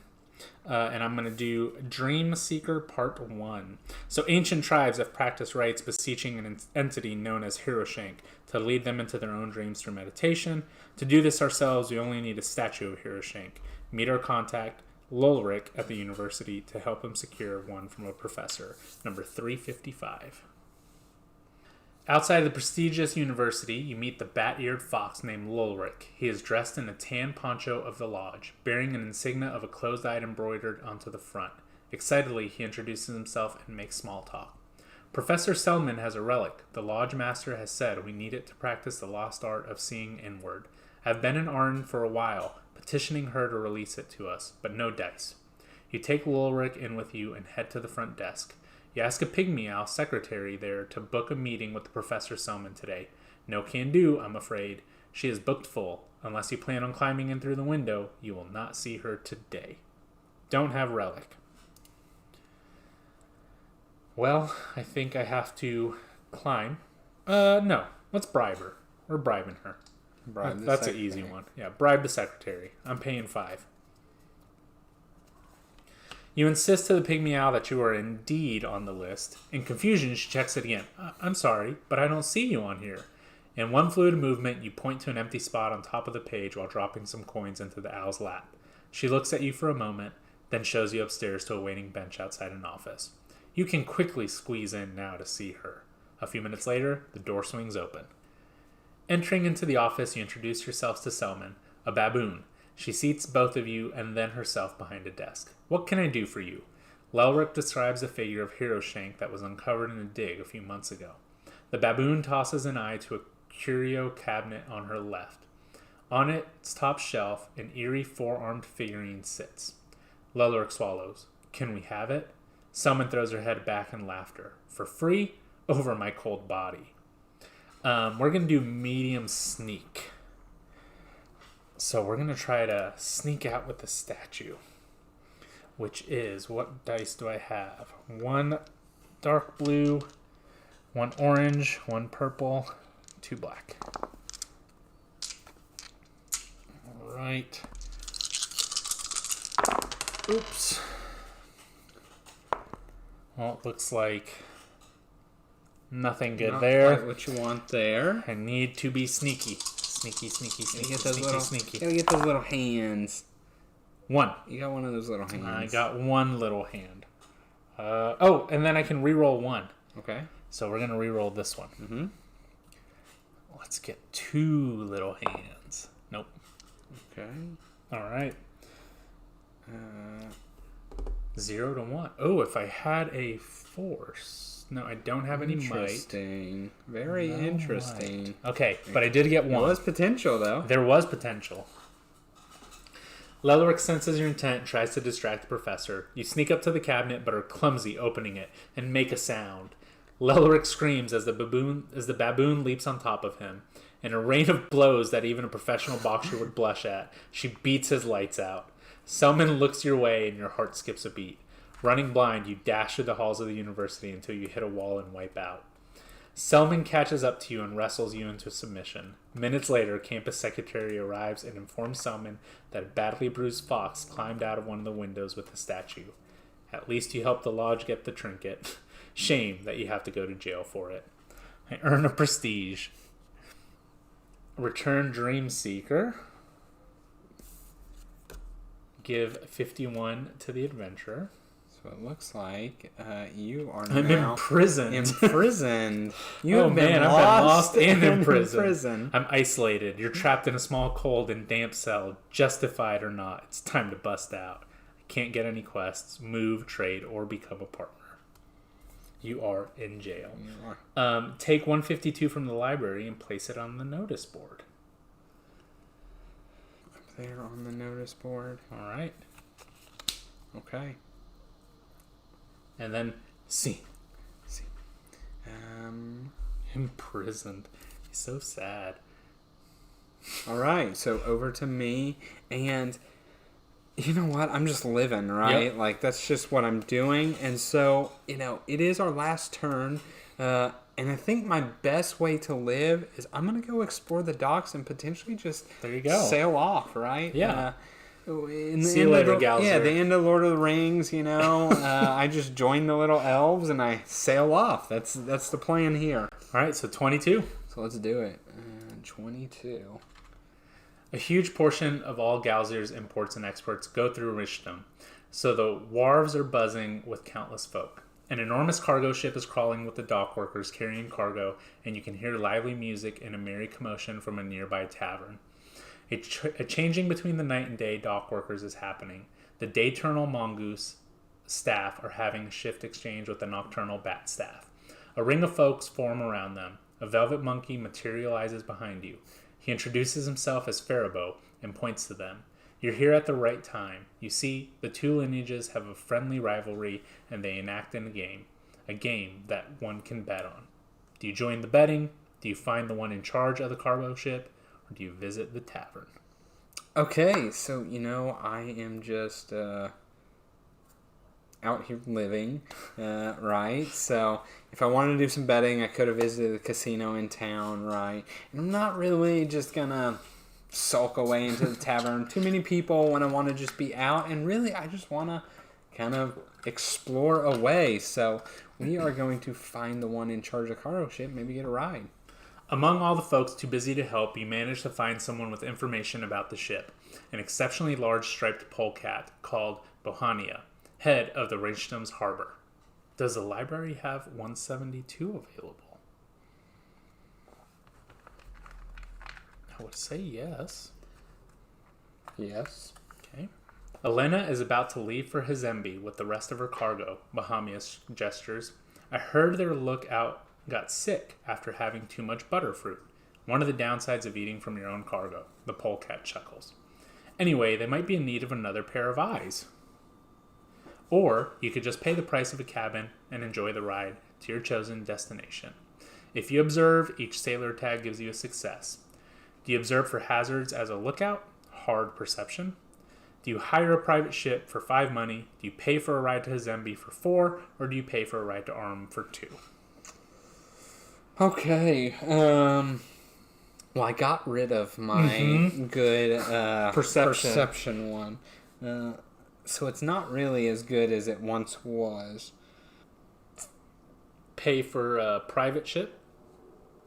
and I'm going to do Dream Seeker Part 1. So ancient tribes have practiced rites beseeching an entity known as Hiroshank to lead them into their own dreams through meditation. To do this ourselves, we only need a statue of Hiroshank. Meet our contact, Lulric, at the university to help him secure one from a professor. Number 355. Outside the prestigious university, you meet the bat-eared fox named Lulric. He is dressed in a tan poncho of the lodge, bearing an insignia of a closed-eye embroidered onto the front. Excitedly, he introduces himself and makes small talk. Professor Selman has a relic. The lodge master has said we need it to practice the lost art of seeing inward. I've been in Arn for a while, petitioning her to release it to us, but no dice. You take Lulric in with you and head to the front desk. You ask a pygmy-owl secretary there to book a meeting with Professor Selman today. No can do, I'm afraid. She is booked full. Unless you plan on climbing in through the window, you will not see her today. Don't have relic. Well, I think I have to climb. No. Let's bribe her. We're bribing her. That's an easy one. Yeah, bribe the secretary. I'm paying 5. You insist to the pygmy owl that you are indeed on the list. In confusion, she checks it again. I'm sorry, but I don't see you on here. In one fluid movement, you point to an empty spot on top of the page while dropping some coins into the owl's lap. She looks at you for a moment, then shows you upstairs to a waiting bench outside an office. You can quickly squeeze in now to see her. A few minutes later, the door swings open. Entering into the office, you introduce yourselves to Selman, a baboon. She seats both of you and then herself behind a desk. What can I do for you? Lelric describes a figure of Hero Shank that was uncovered in a dig a few months ago. The baboon tosses an eye to a curio cabinet on her left. On its top shelf, an eerie four-armed figurine sits. Lelric swallows. Can we have it? Selman throws her head back in laughter. For free? Over my cold body. We're going to do medium sneak. So we're going to try to sneak out with the statue. Which is, what dice do I have? 1 dark blue, 1 orange, 1 purple, 2 black. Alright. Oops. Well, it looks like nothing good Not there. quite what you want there. I need to be sneaky. Sneaky, sneaky. Gotta get those little hands. 1. You got one of those little hands. I got 1 little hand. And then I can reroll 1. Okay. So we're going to reroll this one. Mm-hmm. Let's get 2 little hands. Nope. Okay. All right. 0 to 1. Oh, if I had a force. No, I don't have any might. Interesting. Very No interesting. might. Okay, but I did get 1. There was potential, though. There was potential. Lelric senses your intent and tries to distract the professor. You sneak up to the cabinet, but are clumsy opening it and make a sound. Lelric screams as the baboon leaps on top of him. In a rain of blows that even a professional boxer would blush at, she beats his lights out. Selman looks your way and your heart skips a beat. Running blind, you dash through the halls of the university until you hit a wall and wipe out. Selman catches up to you and wrestles you into submission. Minutes later, campus secretary arrives and informs Selman that a badly bruised fox climbed out of one of the windows with the statue. At least you helped the lodge get the trinket. Shame that you have to go to jail for it. I earn a prestige. Return Dream Seeker. Give 51 to the adventurer. So it looks like you are I'm now imprisoned. imprisoned. You Oh have been man, I've been lost and in prison. I'm isolated. You're trapped in a small, cold, and damp cell. Justified or not, it's time to bust out. I can't get any quests, move, trade, or become a partner. You are in jail. You are. Take 152 from the library and place it on the notice board. Up there on the notice board. All right. Okay. And then C. Imprisoned. He's so sad. All right. So over to me, and you know what? I'm just living, right? Yep. Like that's just what I'm doing. And so it is our last turn. And I think my best way to live is I'm gonna go explore the docks and potentially just There you go. sail off, right? Yeah. See you later, GALZYR. Yeah, the end of Lord of the Rings, I just join the little elves and I sail off. That's the plan here. All right, so 22. So let's do it. 22. A huge portion of all GALZYR's imports and exports go through Richdom, so the wharves are buzzing with countless folk. An enormous cargo ship is crawling with the dock workers carrying cargo, and you can hear lively music and a merry commotion from a nearby tavern. A changing between the night and day dock workers is happening. The dayturnal mongoose staff are having a shift exchange with the nocturnal bat staff. A ring of folks form around them. A velvet monkey materializes behind you. He introduces himself as Faribault and points to them. You're here at the right time. You see, the two lineages have a friendly rivalry, and they enact in a game that one can bet on. Do you join the betting? Do you find the one in charge of the cargo ship? Or do you visit the tavern? Okay, so, I am just out here living, right? So if I wanted to do some betting, I could have visited the casino in town, right? And I'm not really just going to sulk away into the tavern. Too many people when I want to just be out, and really I just want to kind of explore away. So we are going to find the one in charge of the cargo ship, maybe get a ride. Among all the folks too busy to help, you manage to find someone with information about the ship, an exceptionally large striped polecat called Bohania, head of the Ringstum's harbor. Does the library have 172 available? I would say yes. Yes. Okay. Elena is about to leave for Hizembe with the rest of her cargo, Bahamia's gestures. I heard their lookout got sick after having too much butterfruit. One of the downsides of eating from your own cargo, the polecat chuckles. Anyway, they might be in need of another pair of eyes. Or you could just pay the price of a cabin and enjoy the ride to your chosen destination. If you observe, each sailor tag gives you a success. Do you observe for hazards as a lookout? Hard perception. Do you hire a private ship for 5 money? Do you pay for a ride to Hizembe for 4? Or do you pay for a ride to Arm for 2? Okay. Well, I got rid of my good perception one. So it's not really as good as it once was. Pay for a private ship,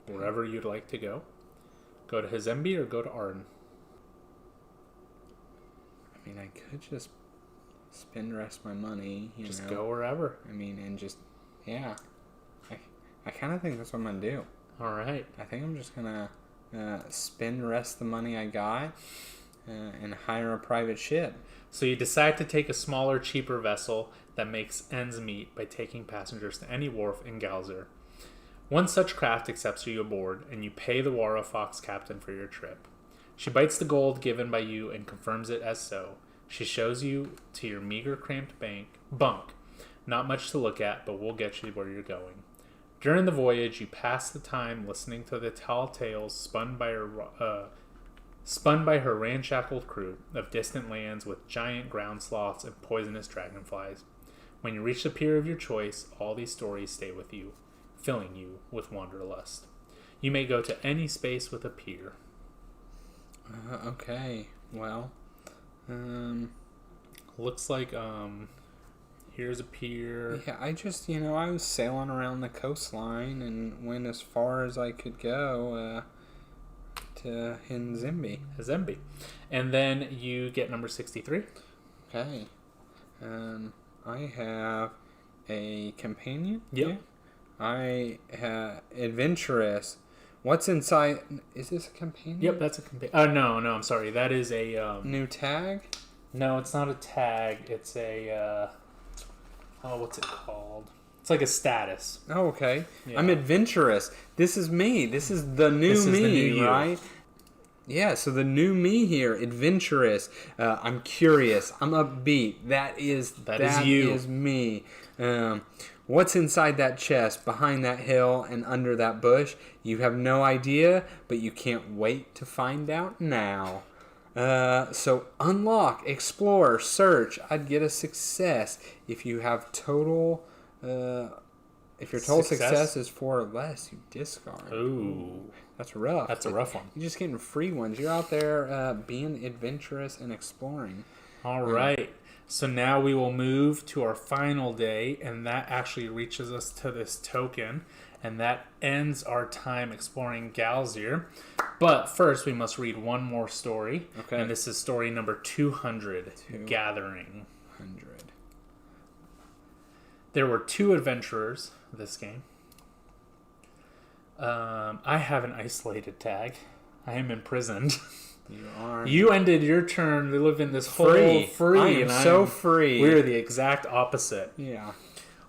wherever you'd like to go. Go to Hizembe or go to Arden. I mean, I could just spend the rest of my money. Just go wherever. I mean, and just, yeah. I kind of think that's what I'm going to do. All right. I think I'm just going to spend the rest of the money I got and hire a private ship. So you decide to take a smaller, cheaper vessel that makes ends meet by taking passengers to any wharf in GALZYR. One such craft accepts you aboard, and you pay the Wara Fox captain for your trip. She bites the gold given by you and confirms it as so. She shows you to your meager, cramped bunk. Not much to look at, but we'll get you where you're going. During the voyage, you pass the time listening to the tall tales spun by her ramshackled crew of distant lands with giant ground sloths and poisonous dragonflies. When you reach the pier of your choice, all these stories stay with you, filling you with wanderlust. You may go to any space with a pier. Okay, well, looks like here's a pier. Yeah, I just, I was sailing around the coastline and went as far as I could go to Hizembe. And then you get number 63. Okay. I have a companion. Yep. Yeah. I have adventurous. What's inside? Is this a companion? Yep, that's a companion. No, I'm sorry. That is a new tag. No, it's not a tag. It's a what's it called? It's like a status. Oh, okay. Yeah. I'm adventurous. This is me. This is the new this me, is the new you. Right? Yeah, so the new me here, adventurous. I'm curious. I'm upbeat. That is you. Is me. What's inside that chest, behind that hill, and under that bush? You have no idea, but you can't wait to find out now. So unlock, explore, search. I'd get a success if you have total. If your total success is 4 or less, you discard. Ooh, that's rough. That's a rough one. You're just getting free ones. You're out there being adventurous and exploring. All right. So now we will move to our final day, and that actually reaches us to this token, and that ends our time exploring GALZYR. But first, we must read one more story. Okay. And this is story number 200, Gathering. 100. There were 2 adventurers this game. I have an isolated tag. I am imprisoned. You are. You ended your turn to live in this free. whole free. I am so free. We're the exact opposite. Yeah.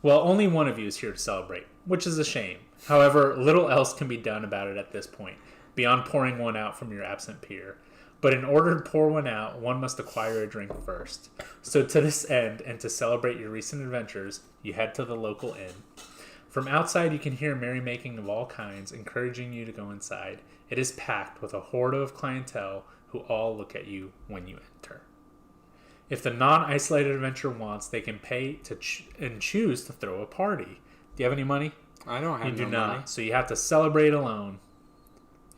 Well, only one of you is here to celebrate, which is a shame. However, little else can be done about it at this point, beyond pouring one out from your absent peer. But in order to pour one out, one must acquire a drink first. So to this end, and to celebrate your recent adventures, you head to the local inn. From outside, you can hear merrymaking of all kinds, encouraging you to go inside. It is packed with a horde of clientele who all look at you when you enter. If the non-isolated adventurer wants, they can pay and choose to throw a party. Do you have any money? I don't have You do no not. money. So you have to celebrate alone.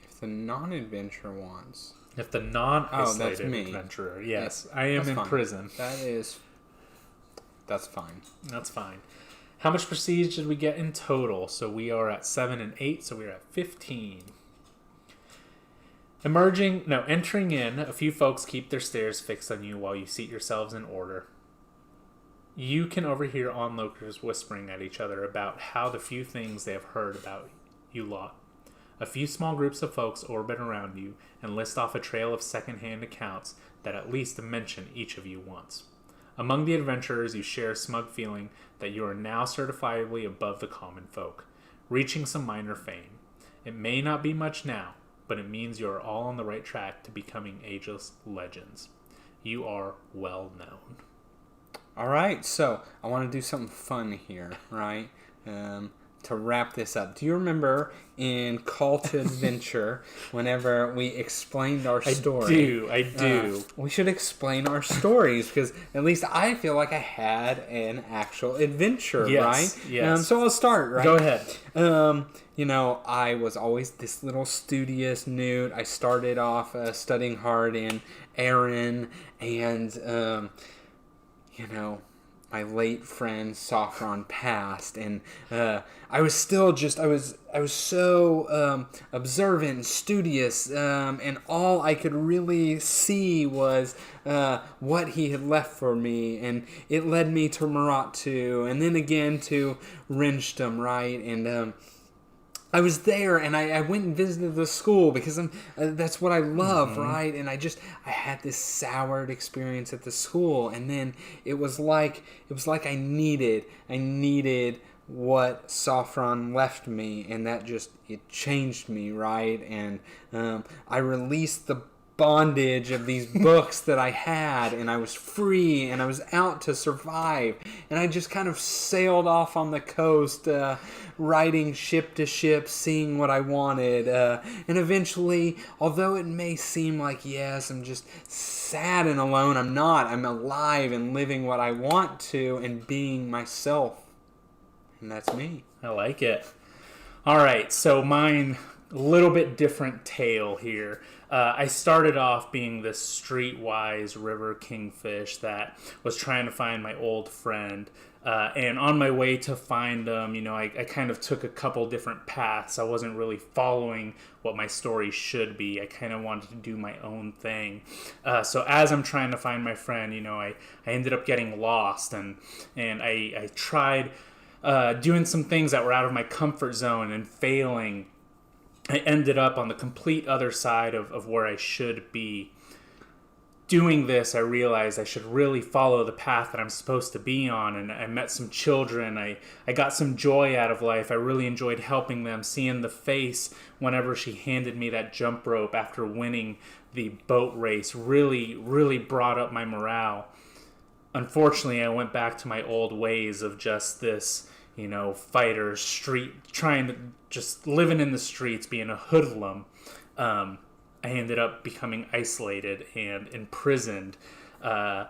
If the non-adventurer wants. If the non-isolated me. adventurer, yes, I am That's in fine. prison. That's fine. That's fine. How much prestige did we get in total? So we are at 7 and 8, so we're at 15. Entering in, a few folks keep their stares fixed on you while you seat yourselves in order. You can overhear onlookers whispering at each other about how the few things they have heard about you lot. A few small groups of folks orbit around you and list off a trail of second-hand accounts that at least mention each of you once. Among the adventurers, you share a smug feeling that you are now certifiably above the common folk, reaching some minor fame. It may not be much now, but it means you are all on the right track to becoming ageless legends. You are well known. All right, so I want to do something fun here, right? To wrap this up. Do you remember in Call to Adventure, whenever we explained our story? I do. We should explain our stories, because at least I feel like I had an actual adventure, Yes, right? yes. So I'll start, right? Go ahead. I was always this little studious newt. I started off studying hard in Aaron, and my late friend Saffron passed, and I was still I was so observant and studious, and all I could really see was what he had left for me, and it led me to Marat and then again to Rinstum, right? And I was there, and I went and visited the school because that's what I love, right? And I had this soured experience at the school, and then it was like I needed what Saffron left me, and that it changed me, right? And I released the bondage of these books that I had, and I was free, and I was out to survive, and I just kind of sailed off on the coast, riding ship to ship, seeing what I wanted, and eventually, although it may seem like, yes, I'm just sad and alone, I'm not. I'm alive and living what I want to and being myself, and that's me. I like it. All right, so mine, a little bit different tale here. I started off being this streetwise river kingfish that was trying to find my old friend. And on my way to find him, I kind of took a couple different paths. I wasn't really following what my story should be. I kind of wanted to do my own thing. So as I'm trying to find my friend, I ended up getting lost, and I tried doing some things that were out of my comfort zone and failing. I ended up on the complete other side of where I should be. Doing this, I realized I should really follow the path that I'm supposed to be on, and I met some children. I got some joy out of life. I really enjoyed helping them, seeing the face whenever she handed me that jump rope after winning the boat race. Really, really brought up my morale. Unfortunately, I went back to my old ways of just this, fighter, trying to just living in the streets, being a hoodlum. I ended up becoming isolated and imprisoned, and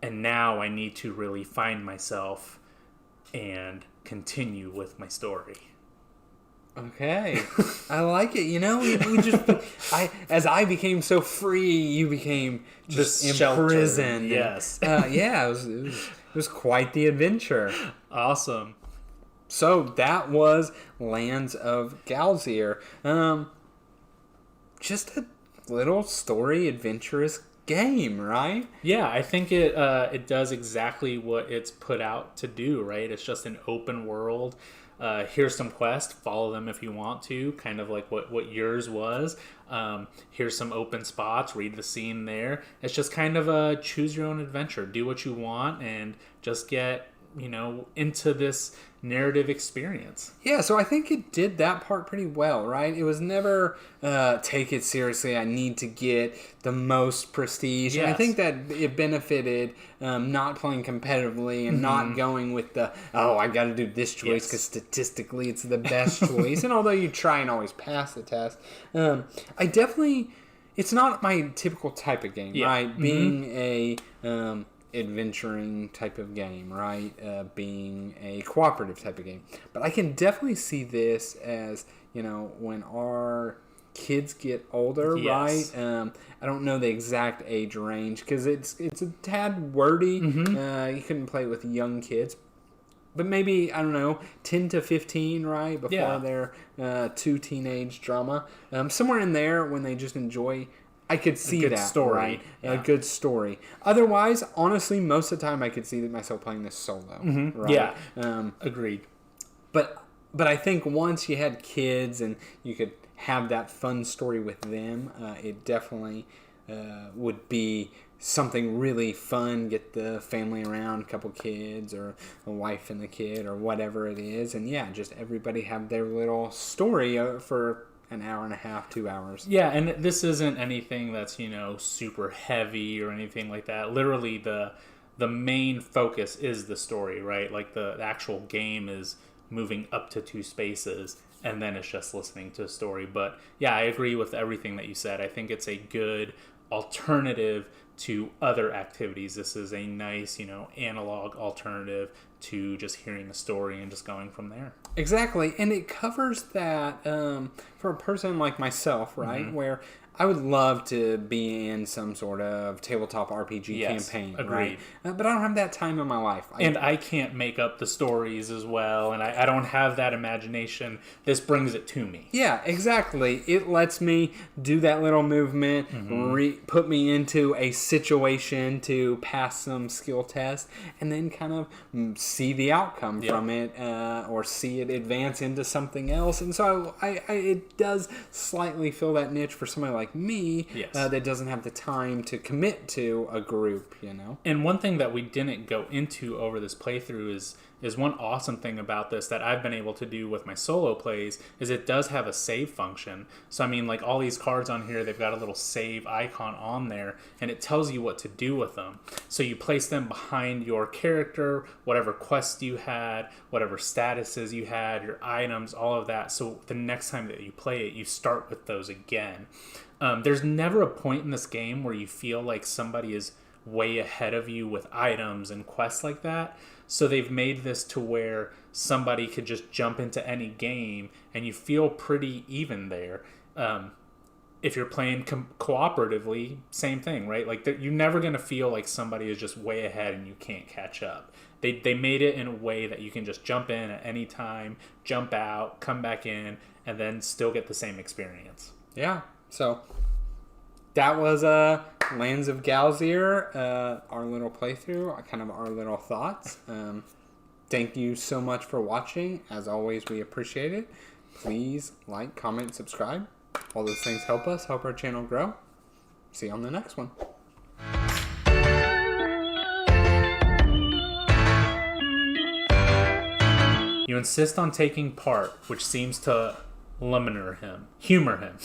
now I need to really find myself and continue with my story. Okay, I like it. As I became so free, you became just imprisoned. Yes. It was quite the adventure. Awesome. So that was Lands of GALZYR. Just a little story adventurous game, right? Yeah, I think it does exactly what it's put out to do, right? It's just an open world. Here's some quests, follow them if you want to, kind of like what yours was. Here's some open spots, read the scene there. It's just kind of a choose your own adventure. Do what you want and just get into this narrative experience. Yeah, so I think it did that part pretty well, right? It was never take it seriously. I need to get the most prestige. And I Yes. think that it benefited not playing competitively and not going with the, I got to do this choice Yes. because statistically it's the best choice. And although you try and always pass the test, I definitely, it's not my typical type of game, Yeah. right? Being a adventuring type of game, right? Being a cooperative type of game. But I can definitely see this as, when our kids get older, Yes. right? I don't know the exact age range because it's a tad wordy. You couldn't play it with young kids. But maybe, I don't know, 10 to 15, right? Before Yeah. their too teenage drama. Somewhere in there when they just enjoy, I could see good that, story. right? Yeah. A good story. Otherwise, honestly, most of the time I could see myself playing this solo, right? Yeah. Agreed. But I think once you had kids and you could have that fun story with them, it definitely would be something really fun. Get the family around, a couple kids or a wife and the kid or whatever it is. And yeah, just everybody have their little story for an hour and a half, 2 hours. Yeah, and this isn't anything that's, super heavy or anything like that. Literally, the main focus is the story, right? Like, the actual game is moving up to 2 spaces, and then it's just listening to a story. But, yeah, I agree with everything that you said. I think it's a good alternative to other activities. This is a nice, analog alternative to just hearing a story and just going from there. Exactly, and it covers that for a person like myself, right? Where I would love to be in some sort of tabletop RPG campaign, agreed. right? But I don't have that time in my life. And I can't make up the stories as well, and I don't have that imagination. This brings it to me. Yeah, exactly. It lets me do that little movement, put me into a situation to pass some skill test, and then kind of see the outcome from it, or see it advance into something else. And so it does slightly fill that niche for somebody like me that doesn't have the time to commit to a group, And one thing that we didn't go into over this playthrough is one awesome thing about this that I've been able to do with my solo plays is it does have a save function. So I mean, like all these cards on here, they've got a little save icon on there, and it tells you what to do with them. So you place them behind your character, whatever quests you had, whatever statuses you had, your items, all of that. So the next time that you play it, you start with those again. There's never a point in this game where you feel like somebody is way ahead of you with items and quests like that. So they've made this to where somebody could just jump into any game and you feel pretty even there. If you're playing cooperatively, same thing, right? Like you're never going to feel like somebody is just way ahead and you can't catch up. They made it in a way that you can just jump in at any time, jump out, come back in, and then still get the same experience. Yeah. So that was Lands of GALZYR, our little playthrough, kind of our little thoughts. Thank you so much for watching. As always, we appreciate it. Please like, comment, subscribe. All those things help us, help our channel grow. See you on the next one. You insist on taking part, which seems to humor him.